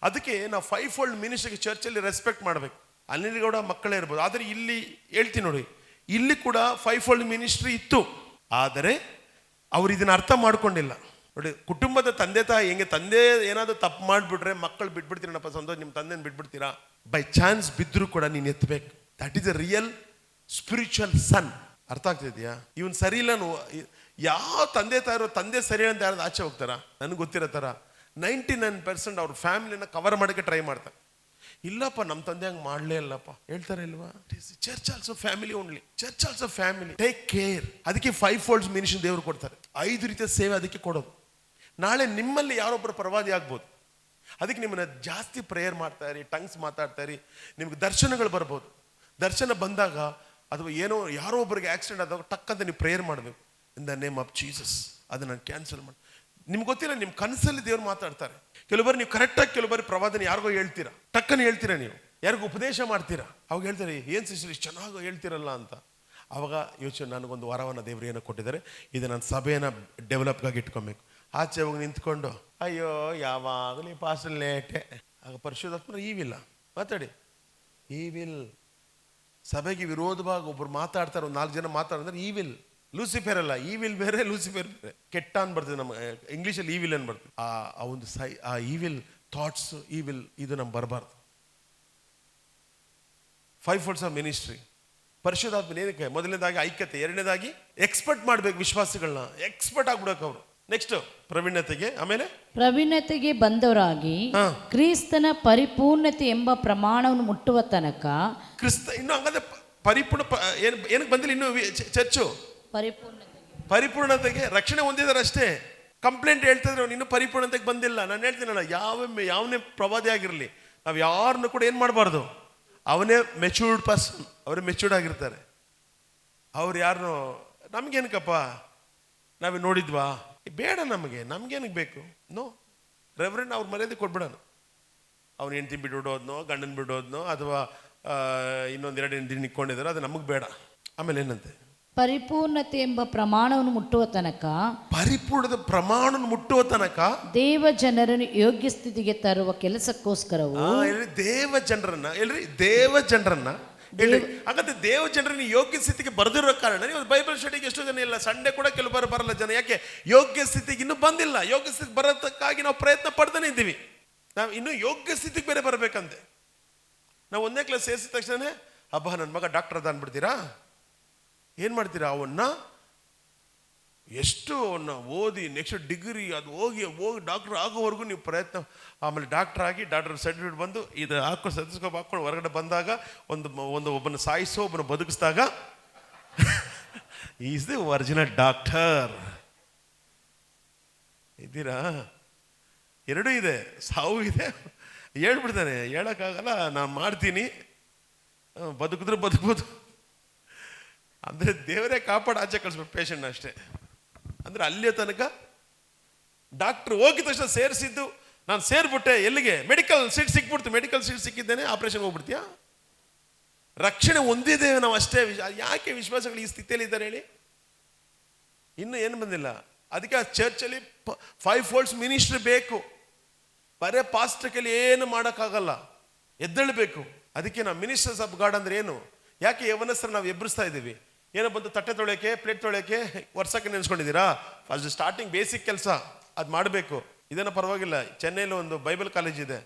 Speaker 2: ಅದಕ್ಕೆ ನಾವು 5-fold ಮಿನಿಸ್ಟ್ರಿಗೆ ಚರ್ಚಲ್ಲಿ ರೆಸ್ಪೆಕ್ಟ್ ಮಾಡಬೇಕು. ಅಲ್ಲಿ ಕೂಡ ಮಕ್ಕಳೇ ಇರ್ಬೋದು. ಆದರೆ ಇಲ್ಲಿ ಹೇಳ್ತೀನಿ ನೋಡಿ, ಇಲ್ಲಿ ಕೂಡ 5-fold ಮಿನಿಸ್ಟ್ರಿ ಇತ್ತು, ಆದರೆ ಅವ್ರು ಇದನ್ನ ಅರ್ಥ ಮಾಡ್ಕೊಂಡಿಲ್ಲ. ನೋಡಿ, ಕುಟುಂಬದ ತಂದೆ ತಾಯಿ ಹೆಂಗೆ, ತಂದೆ ಏನಾದರೂ ತಪ್ಪು ಮಾಡಿಬಿಟ್ರೆ ಮಕ್ಕಳು ಬಿಟ್ಬಿಡ್ತೀರಪ್ಪ, ಸಂತೋಷ, ನಿಮ್ಮ ತಂದೆನ ಬಿಟ್ಬಿಡ್ತೀರಾ? ಬೈ ಚಾನ್ಸ್ ಬಿದ್ದರೂ ಕೂಡ ನೀನು ಎತ್ತಬೇಕು. That is a real spiritual son. ಅರ್ಥ ಆಗ್ತಿದ್ಯಾ? ಇವನ್ ಸರಿ ಇಲ್ಲ. ಯಾವ ತಂದೆ ಸರಿ ಅಂತ ಯಾರು ಆಚೆ ಹೋಗ್ತಾರ? ನನಗೆ ಗೊತ್ತಿರೋ ಥರ 99% ಅವ್ರ ಫ್ಯಾಮಿಲಿನ ಕವರ್ ಮಾಡೋಕ್ಕೆ ಟ್ರೈ ಮಾಡ್ತಾರೆ. ಇಲ್ಲಪ್ಪ, ನಮ್ಮ ತಂದೆ ಹಂಗೆ ಮಾಡಲೇ ಇಲ್ಲಪ್ಪ ಹೇಳ್ತಾರೆ ಇಲ್ವಾ? Church also family only. Church also family. Take care. ಅದಕ್ಕೆ 5-fold ಮಿನಿಸ್ಟ್ರಿ ದೇವರು ಕೊಡ್ತಾರೆ. 5 ರೀತಿಯ ಸೇವೆ ಅದಕ್ಕೆ ಕೊಡೋದು. ನಾಳೆ ನಿಮ್ಮಲ್ಲಿ ಯಾರೊಬ್ಬರು ಪ್ರವಾದಿ ಆಗ್ಬೋದು. ಅದಕ್ಕೆ ನಿಮ್ಮನ್ನ ಜಾಸ್ತಿ ಪ್ರೇಯರ್ ಮಾಡ್ತಾ ಇರಿ, ಟಂಗ್ಸ್ ಮಾತಾಡ್ತಾ ಇರಿ. ನಿಮ್ಗೆ ದರ್ಶನಗಳು ಬರ್ಬೋದು. ದರ್ಶನ ಬಂದಾಗ ಅಥವಾ ಯಾರೋ ಒಬ್ಬರಿಗೆ ಆಕ್ಸಿಡೆಂಟ್ ಆದಾಗ ಟಕ್ಕಂತ ನೀವು ಪ್ರೇಯರ್ ಮಾಡಬೇಕು. ಇನ್ ದ ನೇಮ್ ಆಫ್ ಜೀಸಸ್ ಅದನ್ನ ಕ್ಯಾನ್ಸಲ್ ಮಾಡಿ. ನಿಮ್ಗೆ ಗೊತ್ತಿಲ್ಲ, ನಿಮ್ಮ ಕನಸಲ್ಲಿ ದೇವ್ರು ಮಾತಾಡ್ತಾರೆ. ಕೆಲವರು ನೀವು ಕರೆಕ್ಟಾಗಿ ಕೆಲವರು ಪ್ರವಾದನೆ ಯಾರಿಗೋ ಹೇಳ್ತೀರಾ, ಟಕ್ಕನ್ನು ಹೇಳ್ತೀರಾ, ನೀವು ಯಾರಿಗೂ ಉಪದೇಶ ಮಾಡ್ತೀರಾ. ಅವಾಗ ಹೇಳ್ತಾರೆ, ಏನು ಸಿಸ್ಟರ್ ಇಷ್ಟು ಚೆನ್ನಾಗಿ ಹೇಳ್ತಿರಲ್ಲ ಅಂತ. ಅವಾಗ ಯೋಚನೆ, ನನಗೊಂದು ವರವನ್ನು ದೇವ್ರು ಏನೋ ಕೊಟ್ಟಿದ್ದಾರೆ, ಇದು ನನ್ನ ಸಭೆಯನ್ನು ಡೆವಲಪ್ಗಾಗಿ ಇಟ್ಕೊಬೇಕು. ಆಚೆ ಹೋಗಿ ನಿಂತ್ಕೊಂಡು ಅಯ್ಯೋ ಯಾವಾಗಲೂ ಪಾಸ್ಟರ್ ಲೇಟೆ. ಆಗ ಪರಿಶುದ್ಧಾತ್ಮ ಈವಿಲ್ಲ ಮಾತಾಡಿ, ಈವಿಲ್. ಸಭೆಗೆ ವಿರೋಧವಾಗಿ ಒಬ್ರು ಮಾತಾಡ್ತಾರೆ, ಒಂದು 4 ಜನ ಮಾತಾಡಿದ್ರೆ ಈವಿಲ್. ಲೂಸಿಫರ್ ಅಲ್ಲ, ಈವಿಲ್ ಬೇರೆ, ಲೂಸಿಫರ್ ಬೇರೆ. ಕೆಟ್ಟ ಅನ್ ಬರ್ತದೆ ನಮ್ಮ ಇಂಗ್ಲೀಷಲ್ಲಿ, ಈವಿಲ್ ಅನ್ ಬರ್ತದೆ. ಆ ಒಂದು ಆ ಈವಿಲ್ ಥಾಟ್ಸ್, ಈವಿಲ್, ಇದು ನಮ್ಗೆ ಬರಬಾರ್ದು. 5-fold ministry. ಪರಿಶುದ್ಧಾತ್ಮ ಏನಕ್ಕೆ? ಮೊದಲನೇದಾಗಿ ಐಕ್ಯತೆ, ಎರಡನೇದಾಗಿ ಎಕ್ಸ್ಪರ್ಟ್ ಮಾಡ್ಬೇಕು ವಿಶ್ವಾಸಿಗಳನ್ನ, ಎಕ್ಸ್ಪರ್ಟ್ ಆಗ್ಬಿಡಕ್ಕೆ ಅವರು. ನೆಕ್ಸ್ಟ್ ಪ್ರವೀಣತೆಗೆ, ಆಮೇಲೆ ಪ್ರವೀಣತೆಗೆ ಬಂದವರಾಗಿ ಕ್ರಿಸ್ತನ ಪರಿಪೂರ್ಣತೆ ಎಂಬ ಪ್ರಮಾಣವನ್ನು ಮುಟ್ಟುವ ತನಕ.
Speaker 1: ಕ್ರಿಸ್ತ ಇನ್ನು ಹಂಗಂದ್ರೆ ಪರಿಪೂರ್ಣ ಏನಕ್ಕೆ ಬಂದಿಲ್ಲ ಇನ್ನು ಚರ್ಚು? ಪರಿಪೂರ್ಣತೆಗೆ. ರಕ್ಷಣೆ ಹೊಂದಿದ್ದಾರೆ ಅಷ್ಟೇ.
Speaker 2: ಕಂಪ್ಲೇಂಟ್ ಹೇಳ್ತಿದ್ರೆ ಅವ್ನು ಇನ್ನೂ ಪರಿಪೂರ್ಣತೆಗೆ ಬಂದಿಲ್ಲ. ನಾನು ಹೇಳ್ತೀನಲ್ಲ, ಯಾವನೇ ಪ್ರವಾದಿ ಆಗಿರಲಿ, ನಾವು ಯಾರನ್ನು ಕೂಡ ಏನು ಮಾಡಬಾರ್ದು, ಅವನೇ ಮೆಚೂರ್ಡ್ ಪರ್ಸನ್, ಅವರೇ ಮೆಚೂರ್ಡ್ ಆಗಿರ್ತಾರೆ. ಅವ್ರು ಯಾರನ್ನೋ ನಮ್ಗೇನಕ್ಕಪ್ಪ ನಾವೇ ನೋಡಿದ್ವಾ, ಬೇಡ, ನಮ್ಗೇನಕ್ಕೆ ಬೇಕು, ನೋ. ರೆವರೆಂಡ್ ಅವ್ರ ಮರ್ಯಾದೆ ಕೊಟ್ಬಿಡೋಣ. ಅವ್ನು ಹೆಂಡ್ತಿ ಬಿಡೋದ್ನೋ, ಗಂಡನ ಬಿಡೋದ್ನೋ, ಅಥವಾ ಇನ್ನೊಂದೆರಡು ಹೆಂಡ್ತಿ ನಿಕ್ಕೊಂಡಿದ್ದಾರೆ, ಅದು ನಮಗೆ ಬೇಡ. ಆಮೇಲೆ ಏನಂತೆ,
Speaker 3: ಪರಿಪೂರ್ಣತೆ ಎಂಬ ಪ್ರಮಾಣವನ್ನು ಮುಟ್ಟುವ ತನಕ,
Speaker 2: ಪರಿಪೂರ್ಣದ ಪ್ರಮಾಣವನ್ನು ಮುಟ್ಟುವ ತನಕ
Speaker 3: ದೇವ ಜನರನ್ನು ಯೋಗ್ಯ ಸ್ಥಿತಿಗೆ ತರುವ ಕೆಲಸಕ್ಕೋಸ್ಕರವು,
Speaker 2: ದೇವ ಜನರನ್ನ ಹಾಗಾದ್ರೆ ದೇವ ಜನರನ್ನ ಯೋಗ್ಯ ಸ್ಥಿತಿಗೆ ಬರೆದಿರೋ ಕಾರಣ ನೀವು ಬೈಬಲ್ ಸ್ಟಡಿಗೆ ಎಷ್ಟು ಜನ ಇಲ್ಲ, ಸಂಡೇ ಕೂಡ ಕೆಲವರು ಬರಲ್ಲ ಜನ. ಯಾಕೆ? ಯೋಗ್ಯ ಸ್ಥಿತಿಗೆ ಇನ್ನೂ ಬಂದಿಲ್ಲ. ಯೋಗ್ಯ ಸ್ಥಿತಿಗೆ ಬರೋದಕ್ಕಾಗಿ ನಾವು ಪ್ರಯತ್ನ ಪಡ್ತಾನೆ ಇದ್ದೀವಿ. ನಾವು ಇನ್ನೂ ಯೋಗ್ಯ ಸ್ಥಿತಿಗೆ ಬೇರೆ ಬರಬೇಕಂತೆ. ನಾವು 1ನೇ ಕ್ಲಾಸ್ ಸೇರಿಸಿದ ತಕ್ಷಣ ಹಬ್ಬ ನನ್ನ ಮಗ ಡಾಕ್ಟರ್ ಅದ ಅಂದ್ಬಿಡ್ತೀರಾ? ಏನು ಮಾಡ್ತೀರಾ? ಅವನ್ನ ಎಷ್ಟು ಓದಿ ನೆಕ್ಸ್ಟ್ ಡಿಗ್ರಿ ಅದು ಹೋಗಿ ಡಾಕ್ಟರ್ ಆಗೋವರೆಗೂ ನೀವು ಪ್ರಯತ್ನ. ಆಮೇಲೆ ಡಾಕ್ಟರ್ ಆಗಿ ಡಾಕ್ಟರ್ ಸರ್ಟಿಫಿಕೇಟ್ ಬಂದು ಇದು ಹಾಕೊಂಡು ಸೆಟಸ್ಕೋಪ್ ಹಾಕೊಂಡು ಹೊರಗಡೆ ಬಂದಾಗ ಒಬ್ಬನ ಸಾಯಿಸೋ, ಒಬ್ಬನ ಬದುಕಿಸಿದಾಗ ಈಸ್ ದಿ ಒರಿಜಿನಲ್ ಡಾಕ್ಟರ್. ಇದ್ದೀರಾ? ಎರಡೂ ಇದೆ, ಸಾವು ಇದೆ. ಹೇಳ್ಬಿಡ್ತಾನೆ, ಹೇಳೋಕ್ಕಾಗಲ್ಲ, ನಾನು ಮಾಡ್ತೀನಿ, ಬದುಕಿದ್ರೆ ಬದುಕ್ಬೋದು. ಅಂದರೆ ದೇವರೇ ಕಾಪಾಡಿ ಆಚೆ ಕಳಿಸ್ಬೇಕು ಪೇಷಂಟ್ ಅಷ್ಟೇ. ಅಂದರೆ ಅಲ್ಲಿಯ ತನಕ ಡಾಕ್ಟ್ರು ಹೋಗಿದ ತಕ್ಷಣ ಸೇರಿಸಿದ್ದು, ನಾನು ಸೇರ್ಬಿಟ್ಟೆ ಎಲ್ಲಿಗೆ, ಮೆಡಿಕಲ್ ಸೀಟ್ ಸಿಕ್ಬಿಡ್ತು, ಮೆಡಿಕಲ್ ಸೀಟ್ ಸಿಕ್ಕಿದ್ದೇನೆ, ಆಪರೇಷನ್ ಹೋಗ್ಬಿಡ್ತೀಯಾ? ರಕ್ಷಣೆ ಹೊಂದಿದ್ದೇವೆ ನಾವು ಅಷ್ಟೇ. ಯಾಕೆ ವಿಶ್ವಾಸಗಳು ಈ ಸ್ಥಿತಿಯಲ್ಲಿ ಇದ್ದಾರೆ ಹೇಳಿ? ಇನ್ನೂ ಏನು ಬಂದಿಲ್ಲ. ಅದಕ್ಕೆ ಆ ಚರ್ಚಲ್ಲಿ 5 ಫೋಲ್ಡ್ಸ್ ಮಿನಿಸ್ಟ್ರಿ ಬೇಕು. ಬರೇ ಪಾಸ್ಟರ್ ಕೈಲಿ ಏನು ಮಾಡೋಕ್ಕಾಗಲ್ಲ, ಎದ್ದೇಳಬೇಕು. ಅದಕ್ಕೆ ನಾವು ಮಿನಿಸ್ಟರ್ಸ್ ಆಫ್ ಗಾಡ್ ಅಂದ್ರೆ ಏನು? ಯಾಕೆ ಯವನಸ್ಥರು ನಾವು ಎಬ್ಬರಿಸ್ತಾ ಇದ್ದೀವಿ? ಏನೋ ಬಂದು ತಟ್ಟೆ ತೊಳೆಯೋಕೆ, ಪ್ಲೇಟ್ ತೊಳೆಯೋಕೆ, ವರ್ಷಕ್ಕೆ ನೆನೆಸ್ಕೊಂಡಿದ್ದೀರಾ? ಫಸ್ಟ್ ಸ್ಟಾರ್ಟಿಂಗ್ ಬೇಸಿಕ್ ಕೆಲಸ ಅದು ಮಾಡಬೇಕು. ಇದೇನೋ ಪರವಾಗಿಲ್ಲ. ಚೆನ್ನೈಲಿ ಒಂದು ಬೈಬಲ್ ಕಾಲೇಜ್ ಇದೆ,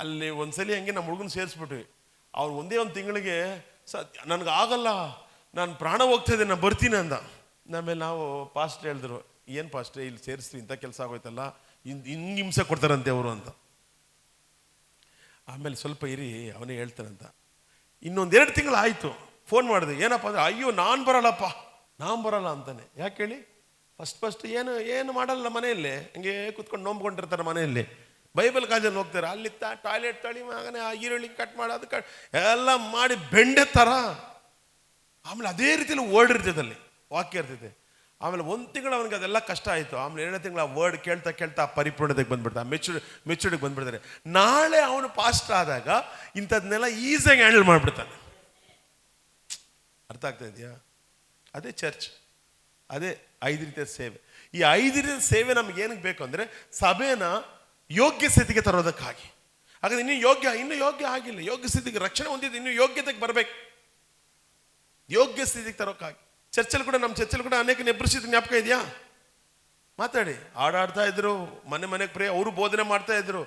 Speaker 2: ಅಲ್ಲಿ ಒಂದ್ಸಲಿ ಹಂಗೆ ನಮ್ಮ ಹುಡುಗನ ಸೇರಿಸ್ಬಿಟ್ವಿ. ಅವ್ರು ಒಂದೇ ಒಂದು ತಿಂಗಳಿಗೆ ನನಗೆ ಆಗಲ್ಲ, ನಾನು ಪ್ರಾಣ ಹೋಗ್ತಾ ಇದ್ದೆ, ನಾನು ಬರ್ತೀನಿ ಅಂದ. ಆಮೇಲೆ ನಾವು ಪಾಸ್ಟ್ ಹೇಳಿದ್ರು, ಏನು ಪಾಸ್ಟ್ರೆ ಇಲ್ಲಿ ಸೇರಿಸ್ತೀವಿ, ಇಂಥ ಕೆಲಸ ಆಗೋಯ್ತಲ್ಲ, ಹಿಂಗೆ ಹಿಂಸೆ ಕೊಡ್ತಾರಂತೆ ಅವರು ಅಂತ. ಆಮೇಲೆ ಸ್ವಲ್ಪ ಇರಿ, ಅವನೇ ಹೇಳ್ತಾನಂತ. ಇನ್ನೊಂದೆರಡು ತಿಂಗಳು ಆಯಿತು, ಫೋನ್ ಮಾಡಿದೆ. ಏನಪ್ಪ ಅಂದರೆ, ಅಯ್ಯೋ ನಾನು ಬರಲ್ಲ ಅಂತಾನೆ. ಯಾಕೆ ಹೇಳಿ? ಫಸ್ಟ್ ಏನು ಮಾಡಲ್ಲ ಮನೆಯಲ್ಲಿ, ಹಂಗೆ ಕೂತ್ಕೊಂಡು ನೋಂಬ್ಕೊಂಡಿರ್ತಾರೆ ಮನೆಯಲ್ಲಿ. ಬೈಬಲ್ ಕಾಲೇಜಲ್ಲಿ ಹೋಗ್ತಾರೆ, ಅಲ್ಲಿ ಟಾಯ್ಲೆಟ್ ತೊಳಿ ಮಗನೇ, ಈರುಳ್ಳಿ ಕಟ್ ಮಾಡೋದು ಎಲ್ಲ ಮಾಡಿ ಬೆಂಡೆ ಥರ. ಆಮೇಲೆ ಅದೇ ರೀತಿಯಲ್ಲಿ ವರ್ಡ್ ಇರ್ತೈತೆ, ಅಲ್ಲಿ ವಾಕ್ಯ ಇರ್ತೈತೆ. ಆಮೇಲೆ 1 ತಿಂಗಳು ಅವನಿಗೆ ಅದೆಲ್ಲ ಕಷ್ಟ ಆಯಿತು. ಆಮೇಲೆ 2ನೇ ತಿಂಗಳು ಆ ವರ್ಡ್ ಕೇಳ್ತಾ ಪರಿಪೂರ್ಣತೆಗೆ ಬಂದ್ಬಿಡ್ತಾರೆ, ಮೆಚೂರ್ಡಿಗೆ ಬಂದ್ಬಿಡ್ತಾರೆ. ನಾಳೆ ಅವನು ಪಾಸ್ಟ್ ಆದಾಗ ಇಂಥದ್ನೆಲ್ಲ ಈಸಿಯಾಗಿ ಹ್ಯಾಂಡಲ್ ಮಾಡಿಬಿಡ್ತಾನೆ. ಅರ್ಥ ಆಗ್ತಾ ಇದೆಯಾ? ಅದೇ ಚರ್ಚ್, ಅದೇ 5 ರೀತಿಯ ಸೇವೆ. ಈ 5 ರೀತಿಯ ಸೇವೆ ನಮ್ಗೆ ಏನಕ್ಕೆ ಬೇಕು ಅಂದರೆ, ಸಭೆನ ಯೋಗ್ಯ ಸ್ಥಿತಿಗೆ ತರೋದಕ್ಕಾಗಿ. ಹಾಗಾದ್ರೆ ಇನ್ನೂ ಯೋಗ್ಯ ಆಗಿಲ್ಲ, ಯೋಗ್ಯ ಸ್ಥಿತಿಗೆ ರಕ್ಷಣೆ ಹೊಂದಿದ್ದು, ಇನ್ನೂ ಯೋಗ್ಯತೆಗೆ ಬರಬೇಕು, ಯೋಗ್ಯ ಸ್ಥಿತಿಗೆ ತರೋಕ್ಕಾಗಿ. ಚರ್ಚಲ್ಲಿ ಕೂಡ, ನಮ್ಮ ಚರ್ಚಲ್ಲಿ ಕೂಡ ಅನೇಕ ಎಬ್ಬರಿಸಿದ ಜ್ಞಾಪಕ ಇದೆಯಾ? ಮಾತಾಡಿ. ಹಾಡಾಡ್ತಾ ಇದ್ರು, ಮನೆಗೆ ಪ್ರೇ, ಅವರು ಬೋಧನೆ ಮಾಡ್ತಾ ಇದ್ರು.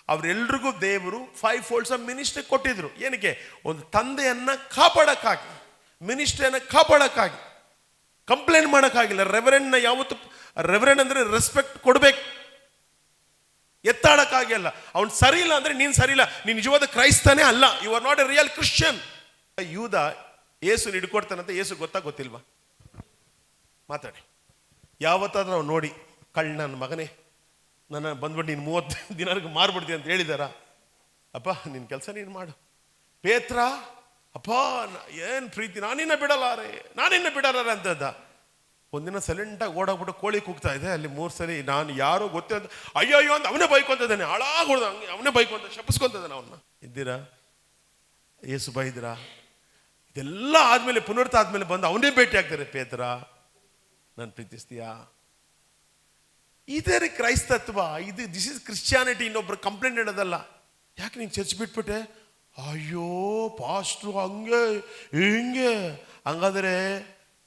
Speaker 2: ಅವರೆಲ್ರಿಗೂ ದೇವರು 5 ಫೋಲ್ಡ್ಸ್ ಆಫ್ ಮಿನಿಸ್ಟ್ರಿ ಕೊಟ್ಟಿದ್ರು. ಏನಕ್ಕೆ? ಒಂದು ತಂದೆಯನ್ನ ಕಾಪಾಡಕ್ಕಾಗಿ, ಮಿನಿಸ್ಟ್ರಿಯನ್ನ ಕಾಪಾಡಕ್ಕಾಗಿ. ಕಂಪ್ಲೇಂಟ್ ಮಾಡೋಕ್ಕಾಗಿಲ್ಲ. ರೆವರೆಂಡ್ನ ಯಾವತ್ತು, ರೆವರೆಂಡ್ ಅಂದರೆ ರೆಸ್ಪೆಕ್ಟ್ ಕೊಡಬೇಕು, ಎತ್ತಾಡಕ್ಕಾಗಿಲ್ಲ. ಅವ್ನು ಸರಿ ಇಲ್ಲ ಅಂದರೆ ನೀನು ಸರಿ ಇಲ್ಲ, ನೀನು ನಿಜವಾದ ಕ್ರೈಸ್ತನೇ ಅಲ್ಲ, you are not a real Christian. ಯೂದ ಯೇಸು ಹಿಡ್ಕೊಡ್ತಾನಂತ ಯೇಸು ಗೊತ್ತಿಲ್ವಾ? ಮಾತಾಡಿ. ಯಾವತ್ತಾದ್ರೂ ನಾವು ನೋಡಿ, ನನ್ನ ಮಗನೇ ನನ್ನ ಬಂದ್ಬಿಟ್ಟು ನೀನು 30 ದಿನಕ್ಕೆ ಮಾರ್ಬಿಡ್ತೀನಿ ಅಂತ ಹೇಳಿದಾರ? ಅಪ್ಪ ನಿನ್ನ ಕೆಲಸ ನೀನು ಮಾಡು. ಪೇತ್ರ, ಅಪ್ಪ ಏನು ಪ್ರೀತಿ, ನಾನಿನ್ನ ಬಿಡಲಾರೆ ಅಂತದ್ದ. ಒಂದಿನ ಸೈಲೆಂಟಾಗಿ ಓಡಾಗ್ಬಿಟ್ಟು ಕೋಳಿ ಕೂಗ್ತಾ ಇದೆ, ಅಲ್ಲಿ 3 ಸಲ ನಾನು ಯಾರೋ ಗೊತ್ತೇ ಅಂತ ಅಯ್ಯೋ ಅಂತ ಅವನೇ ಬೈಕೊಂತಿದ್ದಾನೆ, ಹಾಳಾಗೋದು, ಅವನೇ ಬೈಕೊಂತ ಶಪಿಸ್ಕೊಂತಿದ್ದಾನೆ ಅವನ್ನ. ಇದ್ದೀರಾ? ಯೇಸು ಬೈದಿರಾ? ಇದೆಲ್ಲ ಆದ್ಮೇಲೆ, ಪುನರ್ತ ಆದ್ಮೇಲೆ ಬಂದು ಅವನೇ ಭೇಟಿ ಆಗ್ತಾರೆ. ಪೇತ್ರ, ನಾನು ಪ್ರೀತಿಸ್ತೀಯಾ? ಇದೇ ರೀ ಕ್ರೈಸ್ತತ್ವ. This is Christianity. ಇನ್ನೊಬ್ರು ಕಂಪ್ಲೇಂಟ್ ಹೇಳೋದಲ್ಲ. ಯಾಕೆ ನೀನು ಚರ್ಚ್ ಬಿಟ್ಬಿಟ್ಟೆ? ಅಯ್ಯೋ ಪಾಸ್ಟ್ರು ಹಿಂಗೆ. ಹಂಗಾದ್ರೆ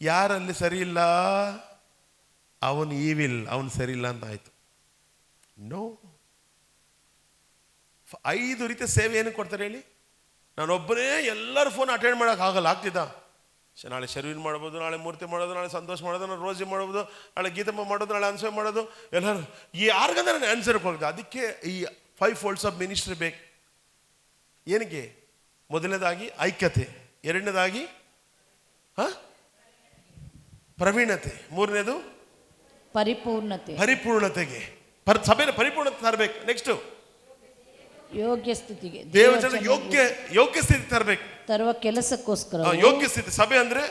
Speaker 2: ಯಾರಲ್ಲಿ ಸರಿ ಇಲ್ಲ? ಅವನು ಈವಿಲ್, ಅವನು ಸರಿ ಇಲ್ಲ ಅಂತ ಆಯ್ತು. ನೋ. 5 ರೀತಿಯ ಸೇವೆ ಏನಕ್ಕೆ ಕೊಡ್ತಾರೆ ಹೇಳಿ? ನಾನೊಬ್ಬನೇ ಎಲ್ಲರೂ ಫೋನ್ ಅಟೆಂಡ್ ಮಾಡೋಕ್ಕಾಗಲ್ಲ. ಆಗ್ತಿದ್ದ? ನಾಳೆ ಶರ್ವಿನ್ ಮಾಡ್ಬೋದು, ನಾಳೆ ಮೂರ್ತಿ ಮಾಡೋದು, ನಾಳೆ ಸಂತೋಷ ಮಾಡೋದು, ನಾಳೆ ರೋಜಿ ಮಾಡ್ಬೋದು, ನಾಳೆ ಗೀತಮ್ಮ ಮಾಡೋದು, ನಾಳೆ ಆನ್ಸರ್ ಮಾಡೋದು, ಎಲ್ಲರೂ ಯಾರಿಗಂದ್ರೆ ನಾನು ಆನ್ಸರ್ ಕೊಡ್ತೀನಿ. ಅದಕ್ಕೆ ಈ 5 ಫೋಲ್ಡ್ಸ್ ಆಫ್ ಮಿನಿಸ್ಟ್ರಿ ಬೇಕು. ಏನಕ್ಕೆ? ಮೊದಲನೇದಾಗಿ ಐಕ್ಯತೆ, 2ನೇದಾಗಿ ಪ್ರವೀಣತೆ, 3ನೇದು
Speaker 3: ಪರಿಪೂರ್ಣತೆಗೆ
Speaker 2: ಸಭೆನ ಪರಿಪೂರ್ಣತೆ ತರಬೇಕು. ನೆಕ್ಸ್ಟ್
Speaker 3: ಯೋಗ್ಯ ಸ್ಥಿತಿಗೆ
Speaker 2: ದೇವಜನ ಯೋಗ್ಯ ಸ್ಥಿತಿ ತರಬೇಕು.
Speaker 3: ತರುವ ಕೆಲಸಕ್ಕೋಸ್ಕರ
Speaker 2: ಯೋಗ್ಯ ಸ್ಥಿತಿ. ಸಭೆ ಅಂದ್ರೆ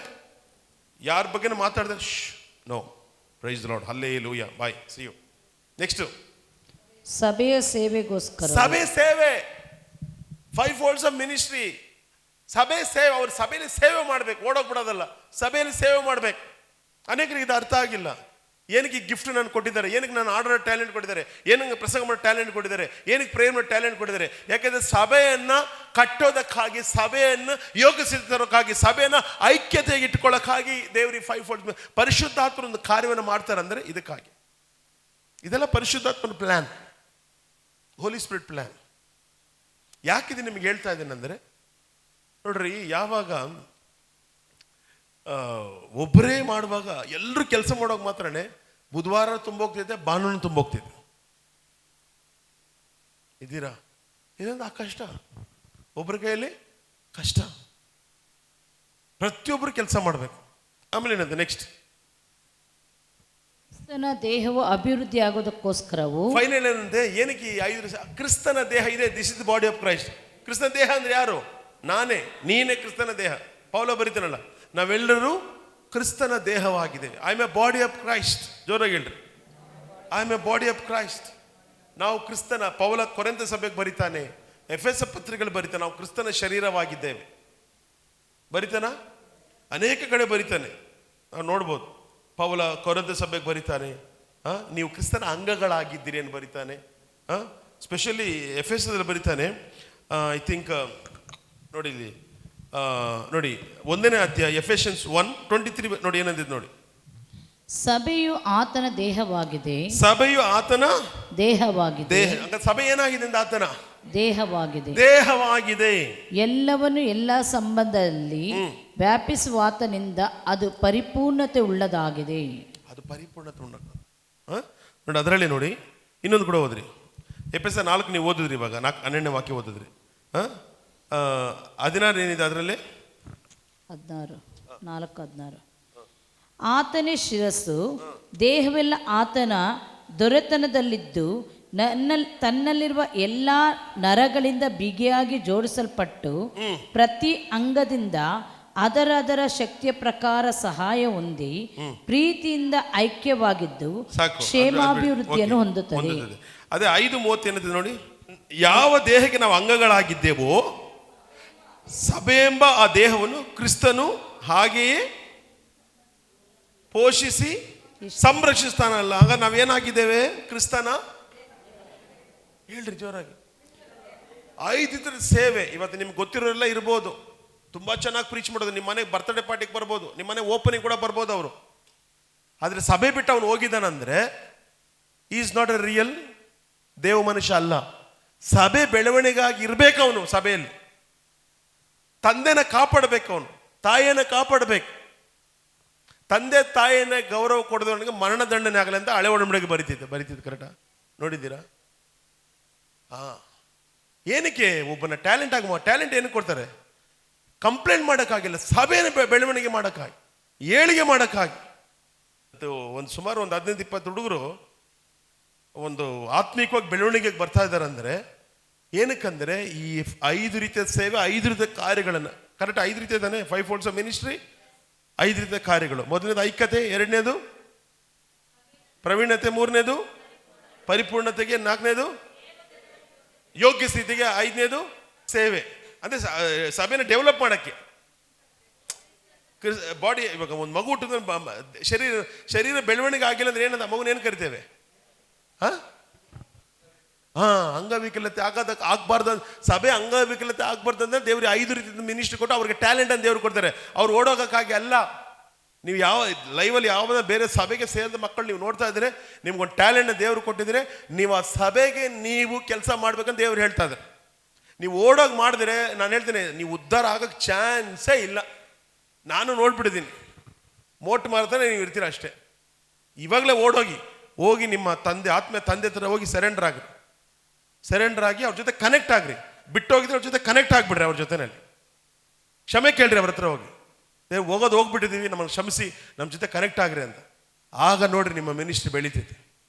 Speaker 2: ಯಾರ ಬಗ್ಗೆ ಮಾತಾಡಿದ್ರೆ no, praise the Lord, hallelujah, bye, see you. Next
Speaker 3: ಸಭೆಯ ಸೇವೆಗೋಸ್ಕರ.
Speaker 2: ಸಭೆ ಸೇವೆ, 5 folds ಆಫ್ ಮಿನಿಸ್ಟ್ರಿ. ಸಭೆ ಸೇವೆ, ಅವ್ರ ಸಭೆಯಲ್ಲಿ ಸೇವೆ ಮಾಡ್ಬೇಕು, ಓಡೋಗ್ಬಿಡೋದಲ್ಲ, ಸಭೆಯಲ್ಲಿ ಸೇವೆ ಮಾಡ್ಬೇಕು. ಅನೇಕರಿಗೆ ಇದು ಅರ್ಥ ಆಗಿಲ್ಲ. ಏನಕ್ಕೆ ಈ ಗಿಫ್ಟ್ ನಾನು ಕೊಟ್ಟಿದ್ದಾರೆ, ಏನಕ್ಕೆ ನಾನು ಆರ್ಡರ್ ಟ್ಯಾಲೆಂಟ್ ಕೊಟ್ಟಿದ್ದಾರೆ, ಏನಕ್ಕೆ ಪ್ರಸಂಗ ಮಾಡೋ ಟ್ಯಾಲೆಂಟ್ ಕೊಟ್ಟಿದ್ದಾರೆ, ಏನಕ್ಕೆ ಪ್ರೇಮ್ ಮಾಡೋ ಟ್ಯಾಲೆಂಟ್ ಕೊಟ್ಟಿದ್ದಾರೆ. ಯಾಕೆಂದ್ರೆ ಸಭೆಯನ್ನ ಕಟ್ಟೋದಕ್ಕಾಗಿ, ಸಭೆಯನ್ನು ಯೋಗಿಸಿದ್ದಕ್ಕಾಗಿ, ಸಭೆಯನ್ನ ಐಕ್ಯತೆಗೆ ಇಟ್ಕೊಳ್ಳೋಕ್ಕಾಗಿ ದೇವರಿಗೆ 5 folds ಪರಿಶುದ್ಧಾತ್ಮನ ಒಂದು ಕಾರ್ಯವನ್ನು ಮಾಡ್ತಾರೆ. ಅಂದ್ರೆ ಇದಕ್ಕಾಗಿ. ಇದೆಲ್ಲ ಪರಿಶುದ್ಧಾತ್ಮನ ಪ್ಲಾನ್, ಹೋಲಿ ಸ್ಪಿರಿಟ್ ಪ್ಲಾನ್. ಯಾಕಿದೆ ನಿಮ್ಗೆ ಹೇಳ್ತಾ ಇದ್ದೇನೆ ಅಂದರೆ, ನೋಡ್ರಿ, ಯಾವಾಗ ಒಬ್ಬರೇ ಮಾಡುವಾಗ ಎಲ್ಲರೂ ಕೆಲಸ ಮಾಡೋವಾಗ ಮಾತ್ರನೇ ಬುಧವಾರ ತುಂಬೋಗ್ತಿದ್ದೆ, ಭಾನುವಾರ ತುಂಬೋಗ್ತಿದ್ದೆ. ಇದ್ದೀರಾ? ಇದೊಂದು ಕಷ್ಟ, ಒಬ್ಬರ ಕೈಯಲ್ಲಿ ಕಷ್ಟ. ಪ್ರತಿಯೊಬ್ಬರು ಕೆಲಸ ಮಾಡಬೇಕು. ಆಮೇಲೆ ಏನಂತೆ ನೆಕ್ಸ್ಟ್,
Speaker 3: ಕ್ರಿಸ್ತನ ದೇಹವು ಅಭಿವೃದ್ಧಿ ಆಗೋದಕ್ಕೋಸ್ಕರವು.
Speaker 2: ಫೈನಲ್ ಏನಂತೆ, ಏನಕ್ಕೆ ಈ 5 ಕ್ರಿಸ್ತನ ದೇಹ ಇದೆ. This is the body of Christ. ಕ್ರಿಸ್ತನ ದೇಹ ಅಂದ್ರೆ ಯಾರು? ನಾನೇ, ನೀನೇ ಕ್ರಿಸ್ತನ ದೇಹ. ಪೌಲ ಬರೀತಾನಲ್ಲ, ನಾವೆಲ್ಲರೂ ಕ್ರಿಸ್ತನ ದೇಹವಾಗಿದ್ದೇವೆ. I am a body of Christ. ಜೋರಾಗಿ ಹೇಳ್ರಿ, I am a body of Christ. ನಾವು ಕ್ರಿಸ್ತನ, ಪೌಲ ಕೊರಿಂಥ ಸಭೆಗೆ ಬರಿತಾನೆ, ಎಫೆಸ ಪತ್ರಿಕೆಗಳು ಬರಿತಾನೆ, ನಾವು ಕ್ರಿಸ್ತನ ಶರೀರವಾಗಿದ್ದೇವೆ. ಬರಿತಾನ, ಅನೇಕ ಕಡೆ ಬರಿತಾನೆ, ನಾವು ನೋಡ್ಬೋದು. ಪೌಲ ಕೊರಿಂಥ ಸಭೆಗೆ ಬರಿತಾನೆ, ನೀವು ಕ್ರಿಸ್ತನ ಅಂಗಗಳಾಗಿದ್ದೀರಿ ಅಂತ ಬರಿತಾನೆ. ಸ್ಪೆಷಲಿ ಎಫೆಸದಲ್ಲಿ ಬರಿತಾನೆ. ಐ ಥಿಂಕ್ ನೋಡಿ, ನೋಡಿ 1ನೇ ಅಧ್ಯಾಯ ಎಫೆಷಿಯನ್ಸ್ 1:23 ನೋಡಿ, ಏನಂದಿದೆ ನೋಡಿ.
Speaker 3: ಸಭೆಯು ಆತನ ದೇಹವಾಗಿದೆ.
Speaker 2: ಸಭೆಯು ಆತನ
Speaker 3: ದೇಹವಾಗಿದೆ.
Speaker 2: ಸಭೆ ಏನಾಗಿದೆ ಅಂತ? ಆತನ ದೇಹವಾಗಿದೆ.
Speaker 3: ಎಲ್ಲವನ್ನು ಎಲ್ಲ ಸಂಬಂಧದಲ್ಲಿ ವ್ಯಾಪಿಸುವ ಆತನಿಂದ ಅದು ಪರಿಪೂರ್ಣತೆ ಉಳ್ಳದಾಗಿದೆ.
Speaker 2: ಅದು ಪರಿಪೂರ್ಣತೆ ಉಳ್ಳ ನೋಡಿ. ಅದರಲ್ಲಿ ನೋಡಿ, ಇನ್ನೊಂದು ಕೂಡ ಓದ್ರಿ. ಎಫೆಸ 4 ನೀವು ಓದಿದ್ರಿ, ಇವಾಗ 12ನೇ ವಾಕ್ಯ ಓದಿದ್ರಿ. 16 ಏನಿದೆ ಅದರಲ್ಲಿ?
Speaker 3: 16 ಆತನೇ ಶಿರಸ್ಸು, ದೇಹವೆಲ್ಲ ಆತನ ದೊರೆತನದಲ್ಲಿದ್ದು ತನ್ನಲ್ಲಿರುವ ಎಲ್ಲ ನರಗಳಿಂದ ಬಿಗಿಯಾಗಿ ಜೋಡಿಸಲ್ಪಟ್ಟು ಪ್ರತಿ ಅಂಗದಿಂದ ಅದರ ಶಕ್ತಿಯ ಪ್ರಕಾರ ಸಹಾಯ ಹೊಂದಿ ಪ್ರೀತಿಯಿಂದ ಐಕ್ಯವಾಗಿದ್ದು ಕ್ಷೇಮಾಭಿವೃದ್ಧಿಯನ್ನು ಹೊಂದುತ್ತದೆ.
Speaker 2: ಅದೇ 5:30 ಏನಿದೆ ನೋಡಿ. ಯಾವ ದೇಹಕ್ಕೆ ನಾವು ಅಂಗಗಳಾಗಿದ್ದೇವೋ ಸಭೆ ಎಂಬ ಆ ದೇಹವನ್ನು ಕ್ರಿಸ್ತನು ಹಾಗೆಯೇ ಪೋಷಿಸಿ ಸಂರಕ್ಷಿಸ್ತಾನಲ್ಲ. ಆಗ ನಾವೇನಾಗಿದ್ದೇವೆ? ಕ್ರಿಸ್ತನ. ಹೇಳ್ರಿ ಜೋರಾಗಿ. 5 ಇದ್ರ ಸೇವೆ. ಇವತ್ತು ನಿಮ್ಗೆ ಗೊತ್ತಿರೋರೆಲ್ಲ ಇರ್ಬೋದು, ತುಂಬಾ ಚೆನ್ನಾಗಿ ಪ್ರೀಚ್ ಮಾಡೋದು, ನಿಮ್ಮ ಮನೆಗೆ ಬರ್ತ್ಡೇ ಪಾರ್ಟಿಗೆ ಬರ್ಬೋದು, ನಿಮ್ಮ ಮನೆ ಓಪನಿಂಗ್ ಕೂಡ ಬರ್ಬೋದು ಅವರು. ಆದ್ರೆ ಸಭೆ ಬಿಟ್ಟು ಅವನು ಹೋಗಿದ್ದಾನಂದ್ರೆ ಈಸ್ ನಾಟ್ ಎ ರಿಯಲ್ ದೇವ ಮನುಷ್ಯ ಅಲ್ಲ. ಸಭೆ ಬೆಳವಣಿಗಾಗಿ ಇರ್ಬೇಕು ಅವನು. ಸಭೆಯಲ್ಲಿ ತಂದೆನ ಕಾಪಾಡಬೇಕು, ಅವನು ತಾಯಿಯನ್ನ ಕಾಪಾಡಬೇಕು. ತಂದೆ ತಾಯಿಯನ್ನ ಗೌರವ ಕೊಡದವನಿಗೆ ಮರಣದಂಡನೆ ಆಗಲಿ ಅಂತ ಹಳೆ ಒಡಂಬಡಿಕೆ ಬರೀತಿದ್ದು ಕರೆಕ್ಟಾ? ನೋಡಿದ್ದೀರಾ? ಏನಕ್ಕೆ ಒಬ್ಬನ ಟ್ಯಾಲೆಂಟ್ ಏನಕ್ಕೆ ಕೊಡ್ತಾರೆ? ಕಂಪ್ಲೇಂಟ್ ಮಾಡೋಕ್ಕಾಗಿಲ್ಲ, ಸಭೆಯನ್ನು ಬೆಳವಣಿಗೆ ಮಾಡೋಕ್ಕಾಗಿ, ಏಳಿಗೆ ಮಾಡೋಕ್ಕಾಗಿ. ಒಂದು ಸುಮಾರು 15-20 ಹುಡುಗರು ಒಂದು ಆತ್ಮಿಕವಾಗಿ ಬೆಳವಣಿಗೆಗೆ ಬರ್ತಾ ಇದ್ದಾರೆ. ಅಂದರೆ ಏನಕ್ಕಂದ್ರೆ ಈ 5 ರೀತಿಯ ಸೇವೆ, 5 ರೀತಿಯ ಕಾರ್ಯಗಳನ್ನು, ಕರೆಕ್ಟ್ 5 ರೀತಿಯ ತಾನೆ, 5 folds ಆಫ್ ಮಿನಿಸ್ಟ್ರಿ, 5 ರೀತಿಯ ಕಾರ್ಯಗಳು. ಮೊದಲನೇದು ಐಕ್ಯತೆ, 2ನೇದು ಪ್ರವೀಣತೆ, 3ನೇದು ಪರಿಪೂರ್ಣತೆಗೆ, 4ನೇದು ಯೋಗ್ಯ ಸ್ಥಿತಿಗೆ, 5ನೇದು ಸೇವೆ. ಅಂದ್ರೆ ಸಭೆನ ಡೆವಲಪ್ ಮಾಡಕ್ಕೆ. ಬಾಡಿ, ಇವಾಗ ಒಂದು ಮಗು ಹುಟ್ಟಿದ ಶರೀರ ಬೆಳವಣಿಗೆ ಆಗಿಲ್ಲ ಅಂದ್ರೆ ಏನಂತ ಮಗುನ ಏನು ಕರಿತೇವೆ? ಅಂಗವಿಕಲತೆ ಆಗ್ಬಾರ್ದು. ಸಭೆ ಅಂಗವಿಕಲತೆ ಆಗ್ಬಾರ್ದು ಅಂದ್ರೆ ದೇವ್ರಿಗೆ 5 ರೀತಿಯ ಮಿನಿಸ್ಟ್ರಿ ಕೊಟ್ಟು ಅವ್ರಿಗೆ ಟ್ಯಾಲೆಂಟ್ ಅಂತ ದೇವ್ರು ಕೊಡ್ತಾರೆ. ಅವ್ರು ಓಡೋಗಕ್ಕಾಗಿ ಅಲ್ಲ. ನೀವು ಯಾವ ಲೈವಲ್ಲಿ ಯಾವ್ದ ಬೇರೆ ಸಭೆಗೆ ಸೇರಿದ ಮಕ್ಕಳು ನೀವು ನೋಡ್ತಾ ಇದ್ರೆ, ನಿಮ್ಗೊಂದು ಟ್ಯಾಲೆಂಟ್ ದೇವ್ರು ಕೊಟ್ಟಿದ್ರೆ ನೀವು ಆ ಸಭೆಗೆ ನೀವು ಕೆಲಸ ಮಾಡ್ಬೇಕಂತ ದೇವ್ರು ಹೇಳ್ತಾ ಇದ್ದಾರೆ. ನೀವು ಓಡೋಗಿ ಮಾಡಿದ್ರೆ ನಾನು ಹೇಳ್ತೇನೆ, ನೀವು ಉದ್ಧಾರ ಆಗಕ್ಕೆ ಚಾನ್ಸೇ ಇಲ್ಲ. ನಾನು ನೋಡ್ಬಿಟ್ಟಿದ್ದೀನಿ. ಮೋಟ್ ಮಾರ್ತಾನೆ ನೀವು ಇರ್ತೀರ ಅಷ್ಟೇ. ಇವಾಗಲೇ ಹೋಗಿ ನಿಮ್ಮ ಆತ್ಮೀಯ ತಂದೆ ಹತ್ರ ಹೋಗಿ ಸರೆಂಡರ್ ಆಗಿ ಅವ್ರ ಜೊತೆ ಕನೆಕ್ಟ್ ಆಗ್ರಿ. ಬಿಟ್ಟೋಗಿದ್ರೆ ಅವ್ರ ಜೊತೆ ಕನೆಕ್ಟ್ ಆಗಿಬಿಡ್ರಿ. ಅವ್ರ ಜೊತೆನಲ್ಲಿ ಕ್ಷಮೆ ಕೇಳ್ರಿ ಅವ್ರ ಹತ್ರ ಹೋಗಿ. ಹೋಗ್ಬಿಟ್ಟಿದ್ದೀವಿ, ನಮ್ಮನ್ನು ಕ್ಷಮಿಸಿ, ನಮ್ಮ ಜೊತೆ ಕನೆಕ್ಟ್ ಆಗ್ರಿ ಅಂತ. ಆಗ ನೋಡ್ರಿ ನಿಮ್ಮ ಮಿನಿಸ್ಟ್ರಿ ಬೆಳೀತೈತೆ.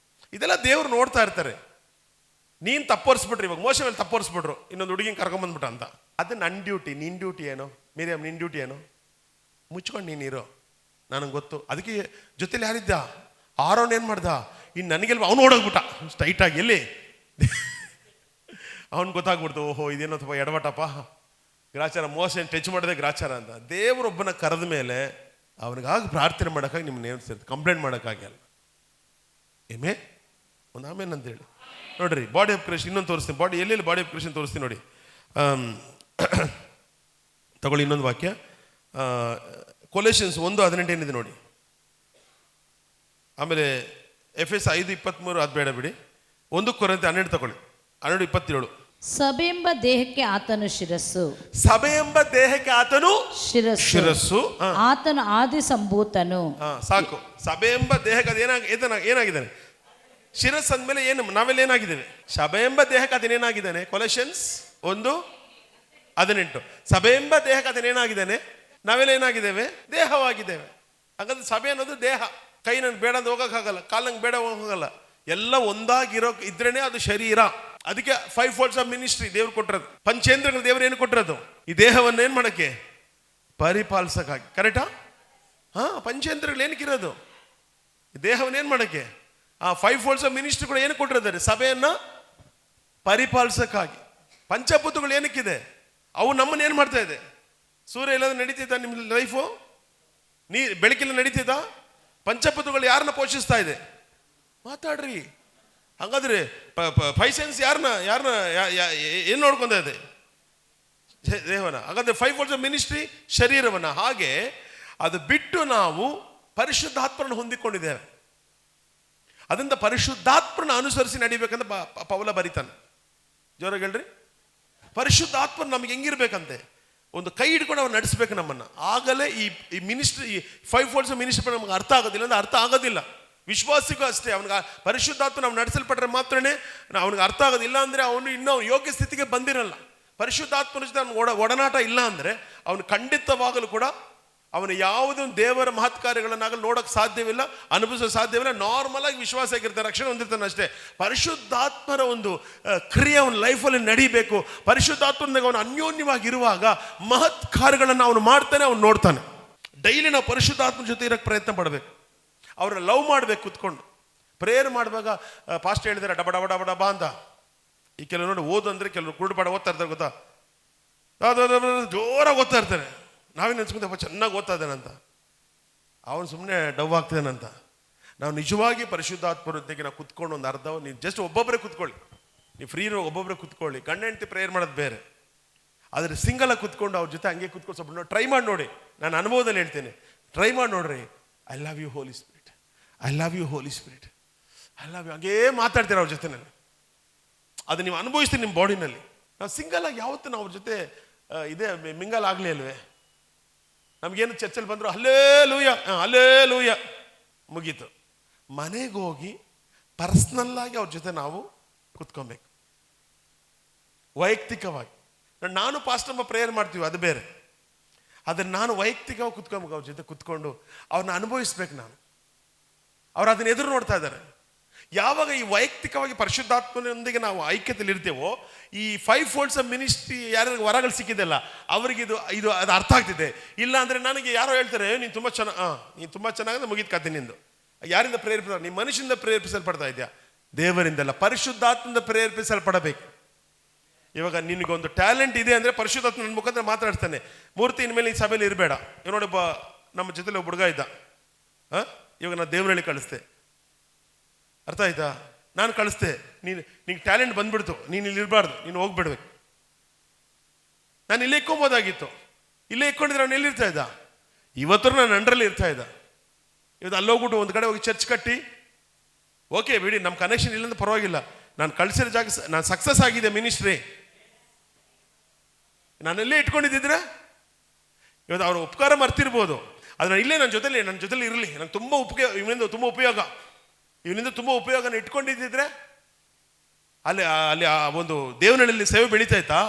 Speaker 2: ಇದೆಲ್ಲ ದೇವ್ರು ನೋಡ್ತಾ ಇರ್ತಾರೆ. ನೀನು ತಪ್ಪೋರ್ಸ್ಬಿಟ್ರಿ, ಇವಾಗ ಮೋಶ ಮೇಲೆ ತಪ್ಪೋರ್ಸ್ಬಿಟ್ರು, ಇನ್ನೊಂದು ಹುಡುಗಿನ ಕರ್ಕೊಂಬಂದ್ಬಿಟ್ಟ ಅಂತ. ಅದು ನನ್ನ ಡ್ಯೂಟಿ. ನಿನ್ನ ಡ್ಯೂಟಿ ಏನು ಮೀರಿಯಮ್? ನಿನ್ನ ಡ್ಯೂಟಿ ಏನು? ಮುಚ್ಕೊಂಡು ನೀನಿರೋ, ನನಗೆ ಗೊತ್ತು. ಅದಕ್ಕೆ ಜೊತೆಲಿ ಯಾರಿದ್ದ? ಆರೋನ್ ಏನು ಮಾಡ್ದ? ಇನ್ನು ನನಗೆಲ್ವ ಅವನು ಓಡೋಗ್ಬಿಟ್ಟ ಸ್ಟ್ರೈಟಾಗಿ. ಎಲ್ಲಿ ಅವ್ನು ಗೊತ್ತಾಗ್ಬಿಡ್ತು, ಓಹೋ ಇದೇನೋ ತುಂಬ ಎಡವಟಪ್ಪ, ಗ್ರಾಚಾರ, ಮೋಸ ಟಚ್ ಮಾಡಿದೆ ಗ್ರಾಚಾರ ಅಂತ. ದೇವರೊಬ್ಬನ ಕರೆದ ಮೇಲೆ ಅವನಿಗಾಗಿ ಪ್ರಾರ್ಥನೆ ಮಾಡೋಕ್ಕಾಗಿ ನಿಮ್ಮನ್ನ ನೇಮಿಸಿರ್ತಾರೆ, ಕಂಪ್ಲೇಂಟ್ ಮಾಡೋಕ್ಕಾಗಲ್ಲ. ಏಮೇ ಒಂದು ಆಮೇಲೆ ಅಂತೇಳಿ ನೋಡ್ರಿ. ಬಾಡಿ ಆಫ್ ಕ್ರಿಶ್ಚಿಯನ್ ಇನ್ನೊಂದು ತೋರಿಸ್ತೀನಿ. ಎಲ್ಲೆಲ್ಲಿ ಬಾಡಿ ಆಫ್ ಕ್ರಿಶ್ಚಿಯನ್ ತೋರಿಸ್ತೀನಿ ನೋಡಿ. ತಗೊಳ್ಳಿ ಇನ್ನೊಂದು ವಾಕ್ಯ, ಕೊಲೆಷನ್ಸ್ 1:18 ಏನಿದೆ ನೋಡಿ. ಆಮೇಲೆ ಎಫೆಸ 5:23 ಅದು ಬೇಡ ಬಿಡಿ. 1 ಕೊರಿಂಥಿ 12 ತಗೊಳ್ಳಿ, 12:27.
Speaker 3: ಸಭೆಯೆಂಬ ದೇಹಕ್ಕೆ ಆತನು ಶಿರಸ್ಸು.
Speaker 2: ಸಭೆಯೆಂಬ ದೇಹಕ್ಕೆ ಆತನು ಶಿರಸ್ಸು.
Speaker 3: ಆತನು ಆದಿ ಸಂಭೂತನು.
Speaker 2: ಸಾಕು. ಸಭೆಯೆಂಬ ದೇಹಕ್ಕೆ ಏನಾಗಿದ್ದಾನೆ? ಶಿರಸ್ ಅಂದಮೇಲೆ ಏನು? ನಾವೆಲ್ಲ ಏನಾಗಿದ್ದೇವೆ? ಸಭೆಯೆಂಬ ದೇಹಕ್ಕೆ ಅದನ್ನೇನಾಗಿದ್ದಾನೆ? ಕೊಲೆಷನ್ಸ್ 1:18. ಸಭೆಯೆಂಬ ದೇಹಕ್ಕೆ ಅದನ್ನೇನಾಗಿದ್ದಾನೆ? ನಾವೆಲ್ಲ ಏನಾಗಿದ್ದೇವೆ? ದೇಹವಾಗಿದ್ದೇವೆ. ಹಾಗಾದ್ರೆ ಸಭೆ ಅನ್ನೋದು ದೇಹ. ಕೈ ನಂಗೆ ಬೇಡ ಅಂತ ಹೋಗೋಕ್ಕಾಗಲ್ಲ, ಕಾಲು ನಂಗೆ ಬೇಡ ಹೋಗಲ್ಲ. ಎಲ್ಲ ಒಂದಾಗಿರೋ ಇದ್ರೇನೆ ಅದು ಶರೀರ. ಅದಕ್ಕೆ 5 folds ಆಫ್ ಮಿನಿಸ್ಟ್ರಿ ದೇವ್ರು ಕೊಟ್ಟಿರೋದು. ಪಂಚೇಂದ್ರಗಳು ದೇವ್ರು ಏನು ಕೊಟ್ಟಿರೋದು? ಈ ದೇಹವನ್ನು ಏನು ಮಾಡಕ್ಕೆ? ಪರಿಪಾಲಿಸಕ್ಕಾಗಿ. ಕರೆಕ್ಟಾ? ಪಂಚೇಂದ್ರಗಳು ಏನಕ್ಕಿರೋದು? ಈ ದೇಹವನ್ನು ಏನು ಮಾಡಕ್ಕೆ? 5 folds ಆಫ್ ಮಿನಿಸ್ಟ್ರಿ ಕೂಡ ಏನು ಕೊಟ್ಟಿರೋದಾರೆ? ಸಭೆಯನ್ನ ಪರಿಪಾಲಿಸಕ್ಕಾಗಿ. ಪಂಚಭೂತಗಳು ಏನಕ್ಕಿದೆ? ಅವು ನಮ್ಮನ್ನ ಏನು ಮಾಡ್ತಾ ಇದೆ? ಸೂರ್ಯ ಇಲ್ಲದ ನಡೀತಿದ್ದ ನಿಮ್ಮ ಲೈಫು? ಬೆಳಕಿಲ್ಲ ನಡೀತಿದ್ದ? ಪಂಚಭೂತಗಳು ಯಾರನ್ನ ಪೋಷಿಸ್ತಾ ಇದೆ? ಮಾತಾಡ್ರಿ. ಹಾಗಾದ್ರೆ 5 senses ಯಾರನ್ನ ಏನು ನೋಡ್ಕೊಂತ ಇದೆ? ದೇವನ. ಹಾಗಾದ್ರೆ 5 folds ಆಫ್ ಮಿನಿಸ್ಟ್ರಿ ಶರೀರವನ್ನ. ಹಾಗೆ ಅದು ಬಿಟ್ಟು ನಾವು ಪರಿಶುದ್ಧಾತ್ಮರನ್ನು ಹೊಂದಿಕೊಂಡಿದ್ದೇವೆ. ಅದರಿಂದ ಪರಿಶುದ್ಧಾತ್ಮನ ಅನುಸರಿಸಿ ನಡಿಬೇಕಂತ ಪೌಲ ಬರೀತಾನೆ. ಜೋರಾಗಿ ಹೇಳ್ರಿ. ಪರಿಶುದ್ಧಾತ್ಮನ ನಮ್ಗೆ ಹೆಂಗಿರ್ಬೇಕಂತೆ? ಒಂದು ಕೈ ಹಿಡ್ಕೊಂಡು ಅವ್ರು ನಡೆಸ್ಬೇಕು ನಮ್ಮನ್ನ. ಆಗಲೇ ಈ ಮಿನಿಸ್ಟ್ರಿ, ಈ 5 folds ಆಫ್ ಮಿನಿಸ್ಟ್ರಿ ನಮ್ಗೆ ಅರ್ಥ ಆಗೋದಿಲ್ಲ ಅಂದ್ರೆ ಅರ್ಥ ಆಗೋದಿಲ್ಲ. ವಿಶ್ವಾಸಿಗೂ ಅಷ್ಟೇ. ಅವನಿಗೆ ಪರಿಶುದ್ಧಾತ್ಮ ನಾವು ನಡೆಸಲ್ಪಟ್ರೆ ಮಾತ್ರನೇ ಅವನಿಗೆ ಅರ್ಥ ಆಗೋದಿಲ್ಲ. ಅಂದರೆ ಅವನು ಇನ್ನೂ ಯೋಗ್ಯ ಸ್ಥಿತಿಗೆ ಬಂದಿರಲ್ಲ. ಪರಿಶುದ್ಧಾತ್ಮನ ಜೊತೆ ಅವನ ಒಡನಾಟ ಇಲ್ಲ ಅಂದರೆ ಅವನು ಖಂಡಿತವಾಗಲೂ ಕೂಡ ಅವನು ಯಾವುದೇ ಒಂದು ದೇವರ ಮಹತ್ ಕಾರ್ಯಗಳನ್ನಾಗಲು ನೋಡೋಕೆ ಸಾಧ್ಯವಿಲ್ಲ, ಅನುಭವಿಸೋಕೆ ಸಾಧ್ಯವಿಲ್ಲ. ನಾರ್ಮಲ್ ಆಗಿ ವಿಶ್ವಾಸ ಆಗಿರ್ತಾನೆ, ರಕ್ಷಣೆ ಹೊಂದಿರ್ತಾನೆ ಅಷ್ಟೇ. ಪರಿಶುದ್ಧಾತ್ಮರ ಒಂದು ಕ್ರಿಯೆ ಅವನ ಲೈಫಲ್ಲಿ ನಡೀಬೇಕು. ಪರಿಶುದ್ಧಾತ್ಮನಾಗ ಅವನು ಅನ್ಯೋನ್ಯವಾಗಿರುವಾಗ ಮಹತ್ ಕಾರ್ಯಗಳನ್ನು ಅವನು ಮಾಡ್ತಾನೆ, ಅವನು ನೋಡ್ತಾನೆ. ಡೈಲಿ ನಾವು ಪರಿಶುದ್ಧಾತ್ಮನ ಜೊತೆ ಇರೋಕ್ಕೆ ಪ್ರಯತ್ನ ಪಡಬೇಕು. ಅವ್ರನ್ನ ಲವ್ ಮಾಡಬೇಕು. ಕೂತ್ಕೊಂಡು ಪ್ರೇಯರ್ ಮಾಡುವಾಗ ಪಾಸ್ಟ್ ಹೇಳಿದಾರೆ ಡಬ ಡಬ ಡಬ ಡಬ ಅಂತ. ಈ ಕೆಲವು ನೋಡಿ ಓದು ಅಂದರೆ ಕೆಲವರು ಕುರುಡುಪಾಡ ಓದ್ತಾ ಇರ್ತಾರೆ, ಗೊತ್ತಾ? ಜೋರಾಗಿ ಓದ್ತಾ ಇರ್ತಾರೆ. ನಾವೇನು ಅನ್ಸ್ಕೊಂತಪ್ಪ ಚೆನ್ನಾಗಿ ಓದ್ತಾ ಇದ್ದಾನಂತ, ಅವನು ಸುಮ್ಮನೆ ಡವ್ ಆಗ್ತಾನಂತ. ನಾವು ನಿಜವಾಗಿ ಪರಿಶುದ್ಧಾತ್ಮರೊಂದಿಗೆ ನಾವು ಕುತ್ಕೊಂಡು ಒಂದು ಅರ್ಧ, ನೀವು ಜಸ್ಟ್ ಒಬ್ಬೊಬ್ಬರೇ ಕುತ್ಕೊಳ್ಳಿ, ನೀವು ಫ್ರೀ ಒಬ್ಬೊಬ್ಬರೇ ಕುತ್ಕೊಳ್ಳಿ. ಗಂಡ ಹೆಂಡತಿ ಪ್ರೇಯರ್ ಮಾಡೋದು ಬೇರೆ. ಆದರೆ ಸಿಂಗಲಾಗಿ ಕುತ್ಕೊಂಡು ಅವ್ರ ಜೊತೆ ಹಂಗೆ ಕುತ್ಕೊಂಡು ಸ್ವಲ್ಪ ಟ್ರೈ ಮಾಡಿ ನೋಡಿ. ನಾನು ಅನುಭವದಲ್ಲಿ ಹೇಳ್ತೇನೆ, ಟ್ರೈ ಮಾಡಿ ನೋಡ್ರಿ. I love you Holy Spirit, I love you Holy Spirit, I love you, ಹಾಗೇ ಮಾತಾಡ್ತೀರ ಅವ್ರ ಜೊತೆನಲ್ಲಿ. ಅದು ನೀವು ಅನುಭವಿಸ್ತೀರಿ ನಿಮ್ಮ ಬಾಡಿನಲ್ಲಿ. ನಾವು ಸಿಂಗಲ್ ಆಗಿ ಯಾವತ್ತೂ ನಾವು ಅವ್ರ ಜೊತೆ ಇದೇ ಮಿಂಗಲ್ ಆಗಲೇ ಅಲ್ವೇ? ನಮಗೇನು ಚರ್ಚಲ್ಲಿ ಬಂದರು ಅಲ್ಲೇ ಲೂಯ ಅಲ್ಲೇ ಲೂಯ ಮುಗೀತು. ಮನೆಗೆ ಹೋಗಿ ಪರ್ಸ್ನಲ್ಲಾಗಿ ಅವ್ರ ಜೊತೆ ನಾವು ಕುತ್ಕೊಬೇಕು, ವೈಯಕ್ತಿಕವಾಗಿ. ನಾನು ಪಾಸ್ಟಮ್ಮ ಪ್ರೇಯರ್ ಮಾಡ್ತೀವಿ, ಅದು ಬೇರೆ. ಅದನ್ನು ನಾನು ವೈಯಕ್ತಿಕವಾಗಿ ಕುತ್ಕೊಬೇಕು, ಅವ್ರ ಜೊತೆ ಕುತ್ಕೊಂಡು ಅವ್ರನ್ನ ಅನುಭವಿಸ್ಬೇಕು. ಅವ್ರು ಅದನ್ನ ಎದುರು ನೋಡ್ತಾ ಇದ್ದಾರೆ. ಯಾವಾಗ ಈ ವೈಯಕ್ತಿಕವಾಗಿ ಪರಿಶುದ್ಧಾತ್ಮನೊಂದಿಗೆ ನಾವು ಐಕ್ಯತೆಯಲ್ಲಿ ಇರ್ತೇವೋ, ಈ 5 folds ಆಫ್ ಮಿನಿಸ್ಟ್ರಿ ಯಾರ್ಯಾರಿಗೆ ವರಗಳು ಸಿಕ್ಕಿದೆಲ್ಲ ಅವರಿಗೆ ಇದು ಅದು ಅರ್ಥ ಆಗ್ತಿದೆ. ಇಲ್ಲ ಅಂದರೆ ನನಗೆ ಯಾರೋ ಹೇಳ್ತಾರೆ ನೀನು ತುಂಬ ನೀನು ತುಂಬ ಚೆನ್ನಾಗಿದೆ, ಮುಗಿದ ಕತೆ ನಿಂದು. ಯಾರಿಂದ ಪ್ರೇರೇಪಿಸ? ನೀನು ಮನುಷ್ಯನಿಂದ ಪ್ರೇರೇಪಿಸಲ್ಪಡ್ತಾ ಇದೆಯಾ? ದೇವರಿಂದಲ್ಲ, ಪರಿಶುದ್ಧಾತ್ಮದಿಂದ ಪ್ರೇರೇಪಿಸಲ್ಪಡಬೇಕು. ಇವಾಗ ನಿನಗೊಂದು ಟ್ಯಾಲೆಂಟ್ ಇದೆ ಅಂದರೆ ಪರಿಶುದ್ಧಾತ್ಮ ನನ್ನ ಮುಖಾಂತರ ಮಾತಾಡ್ತಾನೆ. ಮೂರ್ತಿ ಇನ್ಮೇಲೆ ಈ ಸಭೆಯಲ್ಲಿ ಇರಬೇಡ. ನೋಡಿ, ನಮ್ಮ ಜೊತೆಲಿ ಒಬ್ಬ ಹುಡುಗ ಇದ್ದ. ಇವಾಗ ನಾನು ದೇವರಳ್ಳಿ ಕಳಿಸ್ತೆ, ಅರ್ಥ ಆಯ್ತಾ? ನಾನು ಕಳಿಸ್ತೆ, ನಿಂಗೆ ಟ್ಯಾಲೆಂಟ್ ಬಂದ್ಬಿಡ್ತು, ನೀನು ಇಲ್ಲಿ ಇರಬಾರ್ದು, ನೀನು ಹೋಗ್ಬಿಡ್ಬೇಕು. ನಾನು ಇಲ್ಲೇ ಇಕ್ಕೊಬೋದಾಗಿತ್ತು. ಇಲ್ಲೇ ಇಕ್ಕೊಂಡಿದ್ರೆ ಅವ್ನು ಎಲ್ಲಿರ್ತಾ ಇದ್ದ? ಇವತ್ತು ನಾನು ಅಂಡ್ರಲ್ಲಿ ಇರ್ತಾ ಇದ್ದ. ಇವತ್ತು ಅಲ್ಲೋಗ್ಬಿಟ್ಟು ಒಂದು ಕಡೆ ಹೋಗಿ ಚರ್ಚ್ ಕಟ್ಟಿ, ಓಕೆ ಬಿಡಿ ನಮ್ಮ ಕನೆಕ್ಷನ್ ಇಲ್ಲಂದ್ರೆ ಪರವಾಗಿಲ್ಲ, ನಾನು ಕಳಿಸಿರೋ ಜಾಗ ನಾನು ಸಕ್ಸಸ್ ಆಗಿದೆ ಮಿನಿಸ್ಟ್ರಿ, ನಾನೆಲ್ಲೇ ಇಟ್ಕೊಂಡಿದ್ದಿದ್ರೆ ಇವತ್ತು ಅವ್ರ ಉಪಕಾರ ಮರ್ತಿರ್ಬೋದು. ಆದರೆ ಇಲ್ಲೇ ನನ್ನ ಜೊತೆಲಿ ಇರಲಿ, ನಂಗೆ ತುಂಬ ಇವನಿಂದ ತುಂಬ ಉಪಯೋಗನ ಇಟ್ಕೊಂಡಿದ್ದಿದ್ರೆ ಅಲ್ಲಿ ಆ ಒಂದು ದೇವನಹಳ್ಳಿಯಲ್ಲಿ ಸೇವೆ ಬೆಳೀತಾ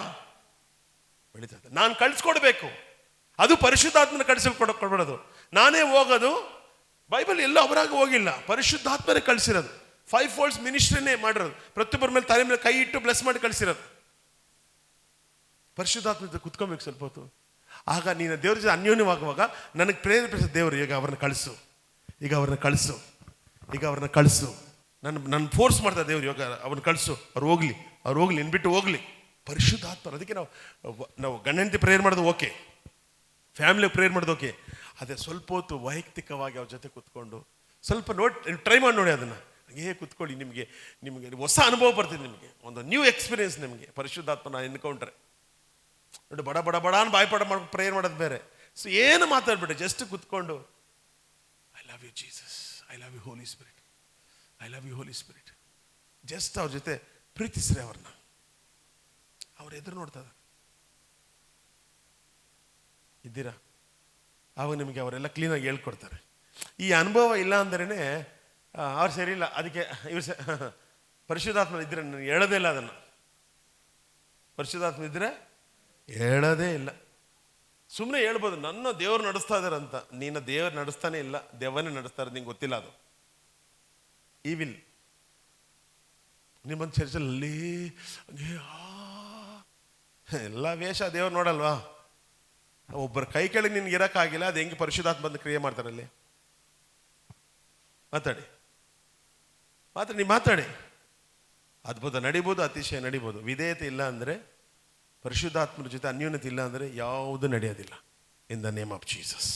Speaker 2: ನಾನು ಕಳಿಸ್ಕೊಡ್ಬೇಕು. ಅದು ಪರಿಶುದ್ಧಾತ್ಮನ ಕೊಡ್ಬಿಡೋದು. ನಾನೇ ಹೋಗೋದು, ಬೈಬಲ್ ಎಲ್ಲ ಅವರಾಗ ಹೋಗಿಲ್ಲ, ಪರಿಶುದ್ಧಾತ್ಮರೇ ಕಳಿಸಿರೋದು. 5 ಫೋಲ್ಡ್ಸ್ ಮಿನಿಸ್ಟ್ರಿನೇ ಮಾಡಿರೋದು. ಪ್ರತಿಯೊಬ್ಬರ ಮೇಲೆ ತಲೆ ಮೇಲೆ ಕೈ ಇಟ್ಟು ಬ್ಲೆಸ್ ಮಾಡಿ ಕಳಿಸಿರೋದು. ಪರಿಶುದ್ಧಾತ್ಮ ಜೊತೆ ಕುತ್ಕೊಬೇಕು ಸ್ವಲ್ಪ ಹೊತ್ತು. ಆಗ ನೀನು ದೇವ್ರ ಜೊತೆ ಅನ್ಯೋನ್ಯವಾಗುವಾಗ ನನಗೆ ಪ್ರೇರೇಪಿಸಿದ ದೇವರು, ಈಗ ಅವ್ರನ್ನ ಕಳಿಸು, ಈಗ ಅವ್ರನ್ನ ಕಳಿಸು, ಈಗ ಅವ್ರನ್ನ ಕಳಿಸು. ನನ್ನ ಫೋರ್ಸ್ ಮಾಡ್ತಾರೆ ದೇವ್ರು, ಇವಾಗ ಅವ್ರನ್ನ ಕಳಿಸು, ಅವ್ರು ಹೋಗ್ಲಿ ಇನ್ಬಿಟ್ಟು ಹೋಗ್ಲಿ. ಪರಿಶುದ್ಧಾತ್ಮ. ಅದಕ್ಕೆ ನಾವು ಗಂಡ ಹೆಂಡತಿ ಪ್ರೇಯರ್ ಮಾಡೋದು ಓಕೆ, ಫ್ಯಾಮಿಲಿ ಪ್ರೇಯರ್ ಮಾಡೋದು ಓಕೆ. ಅದೇ ಸ್ವಲ್ಪ ಹೊತ್ತು ವೈಯಕ್ತಿಕವಾಗಿ ಅವ್ರ ಜೊತೆ ಕುತ್ಕೊಂಡು ಸ್ವಲ್ಪ ಟ್ರೈ ಮಾಡಿ ನೋಡಿ ಅದನ್ನು. ಕುತ್ಕೊಳ್ಳಿ, ನಿಮಗೆ ಹೊಸ ಅನುಭವ ಬರ್ತಿದೆ, ನಿಮಗೆ ಒಂದು ನ್ಯೂ ಎಕ್ಸ್ಪೀರಿಯನ್ಸ್. ನಿಮಗೆ ಪರಿಶುದ್ಧಾತ್ಮನ ಎನ್ಕೌಂಟ್ರೆ ನೋಡಿ, ಬಡ ಬಾಯ್ಪಾಡ ಮಾಡ್ಕೊಂಡು ಪ್ರೇಯರ್ ಮಾಡೋದು ಬೇರೆ. ಸೊ ಏನು ಮಾತಾಡ್ಬಿಟ್ಟೆ, ಜಸ್ಟ್ ಕುತ್ಕೊಂಡು I love you Jesus, I love you Holy Spirit, I love you Holy Spirit. Just ಅವ್ರ ಜೊತೆ ಪ್ರೀತಿಸ್ರಿ ಅವ್ರನ್ನ. ಅವ್ರ ಎದುರು ನೋಡ್ತದ ಇದ್ದೀರಾ, ಆವಾಗ ನಿಮಗೆ ಅವರೆಲ್ಲ ಕ್ಲೀನಾಗಿ ಹೇಳ್ಕೊಡ್ತಾರೆ. ಈ ಅನುಭವ ಇಲ್ಲ ಅಂದ್ರೇ ಅವ್ರು ಸರಿ ಇಲ್ಲ, ಅದಕ್ಕೆ ಇವ್ರು ಪರಿಶುದ್ಧಾತ್ಮ ಇದ್ರೆ ನಾನು ಹೇಳೋದೇ ಇಲ್ಲ ಅದನ್ನು. ಪರಿಶುದ್ಧಾತ್ಮ ಇದ್ರೆ ಹೇಳೋದೇ ಇಲ್ಲ. ಸುಮ್ಮನೆ ಹೇಳ್ಬೋದು ನನ್ನ ದೇವ್ರು ನಡೆಸ್ತಾ ಇದಾರೆ ಅಂತ. ನೀನು ದೇವ್ರು ನಡೆಸ್ತಾನೆ ಇಲ್ಲ, ದೇವನೇ ನಡೆಸ್ತಾರೆ, ನಿಂಗೆ ಗೊತ್ತಿಲ್ಲ ಅದು. ಈವಿಲ್ ನಿಮ್ಮೊಂದು ಚರ್ಚಲ್ಲಿ ಎಲ್ಲ ವೇಷ ದೇವ್ರು ನೋಡಲ್ವಾ? ಒಬ್ಬರ ಕೈ ಕೆಳಗೆ ನಿನ್ಗೆ ಇರೋಕ್ಕಾಗಿಲ್ಲ, ಅದು ಹೆಂಗೆ ಪರಿಶುದ್ಧಾತ್ಮ ಬಂದು ಕ್ರಿಯೆ ಮಾಡ್ತಾರಲ್ಲಿ? ಮಾತಾಡಿ. ಅದ್ಭುತ ನಡಿಬೋದು, ಅತಿಶಯ ನಡಿಬೋದು. ವಿಧೇಯತೆ ಇಲ್ಲ ಅಂದರೆ, ಪರಿಶುದ್ಧಾತ್ಮನ ಜೊತೆ ಅನ್ಯೋನ್ಯತೆ ಇಲ್ಲ ಅಂದರೆ ಯಾವುದೂ ನಡೆಯೋದಿಲ್ಲ. In the name of Jesus.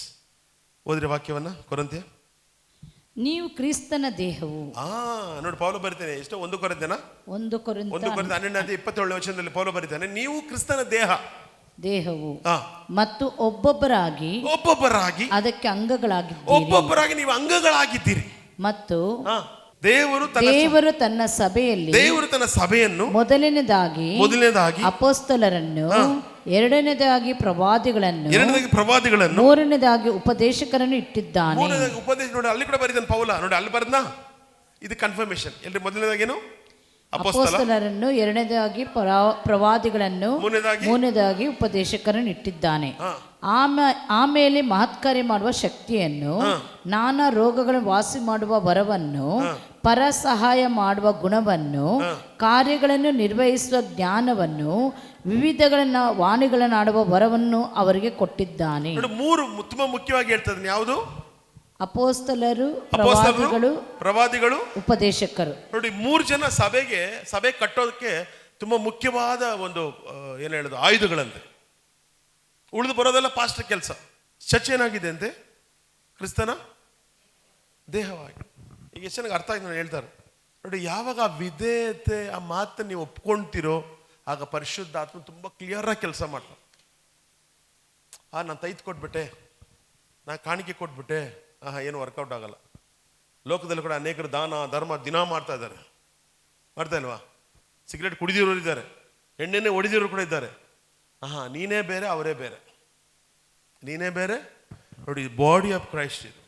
Speaker 2: ಓದ್ರಿ ವಾಕ್ಯವನ್ನ, ಕೊರಿಂಥ್ಯ.
Speaker 3: ನೀವು ಕ್ರಿಸ್ತನ ದೇಹವು.
Speaker 2: ನೋಡಿ ಪೌಲ ಬರಿತಾನೆ, ಎಷ್ಟೋ 1 ಕೊರಿಂಥ್ಯನ
Speaker 3: 1 ಕೊರಿಂಥ
Speaker 2: 12 ವಚನದಲ್ಲಿ ಪೌಲ ಬರಿತಾನೆ, ನೀವು ಕ್ರಿಸ್ತನ ದೇಹವು
Speaker 3: ಮತ್ತು ಒಬ್ಬೊಬ್ಬರಾಗಿ
Speaker 2: ಅದಕ್ಕೆ
Speaker 3: ಅಂಗಗಳಾಗಿದ್ದೀರಿ.
Speaker 2: ನೀವು ಅಂಗಗಳಾಗಿದ್ದೀರಿ.
Speaker 3: ಮತ್ತು
Speaker 2: ದೇವರು
Speaker 3: ತನ್ನ ಸಭೆಯನ್ನು ಮೊದಲನೇದಾಗಿ ಅಪೊಸ್ತಲರನ್ನು, ಎರಡನೇದಾಗಿ ಪ್ರವಾದಿಗಳನ್ನು, ಮೂರನೇದಾಗಿ ಉಪದೇಶಕರನ್ನು ಇಟ್ಟಿದ್ದಾನೆ.
Speaker 2: ಉಪದೇಶ ನೋಡಿ, ಅಲ್ಲಿ ಕೂಡ ಬರೀತಾನೆ ಪೌಲ. ನೋಡಿ ಅಲ್ಲಿ ಬರೆದ್ನಾ, ಇದು ಕನ್ಫರ್ಮೇಶನ್. ಎಲ್ರಿ ಮೊದಲನೇದಾಗೇನು?
Speaker 3: ಅಪೊಸ್ತಲರನ್ನು, ಎರಡನೇದಾಗಿ ಪ್ರವಾದಿಗಳನ್ನು, ಮೂರನೇದಾಗಿ ಉಪದೇಶಕರನ್ನು ಇಟ್ಟಿದ್ದಾನೆ. ಆಮೇಲೆ ಮಹತ್ಕಾರ್ಯ ಮಾಡುವ ಶಕ್ತಿಯನ್ನು, ನಾನಾ ರೋಗಗಳನ್ನು ವಾಸಿ ಮಾಡುವ ವರವನ್ನು, ಪರ ಸಹಾಯ ಮಾಡುವ ಗುಣವನ್ನು, ಕಾರ್ಯಗಳನ್ನು ನಿರ್ವಹಿಸುವ ಜ್ಞಾನವನ್ನು, ವಿವಿಧಗಳನ್ನ ವಾಣಿಗಳನ್ನಾಡುವ ವರವನ್ನು ಅವರಿಗೆ ಕೊಟ್ಟಿದ್ದಾನೆ.
Speaker 2: 3 ತುಂಬಾ ಮುಖ್ಯವಾಗಿ ಹೇಳ್ತದೆ. ಯಾವುದು?
Speaker 3: ಅಪೊಸ್ತಲರು,
Speaker 2: ಪ್ರವಾದಿಗಳು,
Speaker 3: ಉಪದೇಶಕರು.
Speaker 2: ನೋಡಿ 3 ಜನ ಸಭೆ ಕಟ್ಟೋದಕ್ಕೆ ತುಂಬಾ ಮುಖ್ಯವಾದ ಒಂದು ಏನು ಹೇಳೋದು, ಆಯುಧಗಳಂತೆ. ಉಳಿದು ಬರೋದೆಲ್ಲ ಪಾಸ್ಟರ್ ಕೆಲಸ. ಚರ್ಚ್ ಏನಾಗಿದೆ ಅಂತೆ? ಕ್ರಿಸ್ತನ ದೇಹವಾಗಿ. ಈಗ ಎಷ್ಟು ಚೆನ್ನಾಗಿ ಅರ್ಥ ಆಗಿ ನಾನು ಹೇಳ್ತಾರೆ ನೋಡಿ. ಯಾವಾಗ ಆ ವಿಧೇಯತೆ, ಆ ಮಾತನ್ನು ನೀವು ಒಪ್ಕೊಂತೀರೋ, ಆಗ ಪರಿಶುದ್ಧಾತ್ಮ ತುಂಬ ಕ್ಲಿಯರಾಗಿ ಕೆಲಸ ಮಾಡ್ತಾರೆ. ನಾನು ತೈದು ಕೊಟ್ಬಿಟ್ಟೆ, ನಾನು ಕಾಣಿಕೆ ಕೊಟ್ಬಿಟ್ಟೆ, ಏನು ವರ್ಕೌಟ್ ಆಗಲ್ಲ. ಲೋಕದಲ್ಲಿ ಕೂಡ ಅನೇಕರು ದಾನ ಧರ್ಮ ದಿನ ಮಾಡ್ತಾ ಇಲ್ವಾ? ಸಿಗರೇಟ್ ಕುಡಿದಿರೋರು ಇದ್ದಾರೆ, ಎಣ್ಣೆನೇ ಹೊಡಿದಿರೋರು ಕೂಡ ಇದ್ದಾರೆ. ನೀನೇ ಬೇರೆ, ಅವರೇ ಬೇರೆ. ನೀನೇ ಬೇರೆ. ನೋಡಿ, ಬಾಡಿ ಆಫ್ ಕ್ರೈಸ್ಟ್ ಇದು.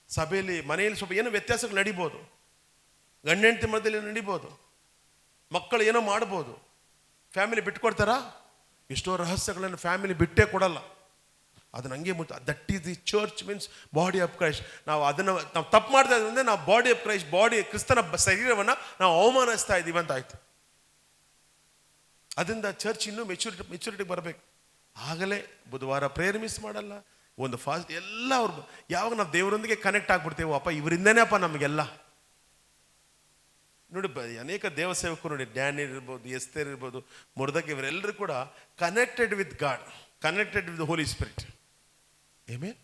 Speaker 2: ಸಭೆಯಲ್ಲಿ, ಮನೆಯಲ್ಲಿ ಸ್ವಲ್ಪ ಏನೋ ವ್ಯತ್ಯಾಸಗಳು ನಡಿಬೋದು, ಗಂಡ ಹೆಂಡತಿ ಮಧ್ಯದಲ್ಲಿ ನಡಿಬೋದು, ಮಕ್ಕಳು ಏನೋ ಮಾಡ್ಬೋದು. ಫ್ಯಾಮಿಲಿ ಬಿಟ್ಕೊಡ್ತಾರಾ? ಎಷ್ಟೋ ರಹಸ್ಯಗಳನ್ನು ಫ್ಯಾಮಿಲಿ ಬಿಟ್ಟೇ ಕೊಡಲ್ಲ. ಅದನ್ನ ಹಂಗೆ that is the church, means body of Christ. ನಾವು ತಪ್ಪು ಮಾಡ್ತಾ ಇದ್ದರೆ ನಾವು ಬಾಡಿ ಆಫ್ ಕ್ರೈಸ್ಟ್, ಕ್ರಿಸ್ತನ ಶರೀರವನ್ನು ನಾವು ಅವಮಾನಿಸ್ತಾ ಇದ್ದೀವಿ ಅಂತ ಆಯ್ತು. ಅದರಿಂದ ಚರ್ಚ್ ಇನ್ನೂ ಮೆಚುರಿಟಿಗೆ ಬರಬೇಕು. ಆಗಲೇ ಬುಧವಾರ ಪ್ರೇಯರ್ ಮಿಸ್ ಮಾಡಲ್ಲ, ಒಂದು ಫಾಸ್ಟ್ ಎಲ್ಲ ಅವ್ರು. ಯಾವಾಗ ನಾವು ದೇವರೊಂದಿಗೆ ಕನೆಕ್ಟ್ ಆಗ್ಬಿಡ್ತೇವೋ, ಅಪ್ಪ ಇವರಿಂದನೇ ಅಪ್ಪ ನಮಗೆಲ್ಲ. ನೋಡಿ, ಅನೇಕ ದೇವ ಸೇವಕರು ನೋಡಿ, ಡ್ಯಾನಿಯಲ್ ಇರ್ಬೋದು, ಎಸ್ತೇರ್ ಇರ್ಬೋದು, ಮೊರ್ದೆಕೈ, ಇವರೆಲ್ಲರೂ ಕೂಡ connected with God, connected with Holy Spirit. Amen.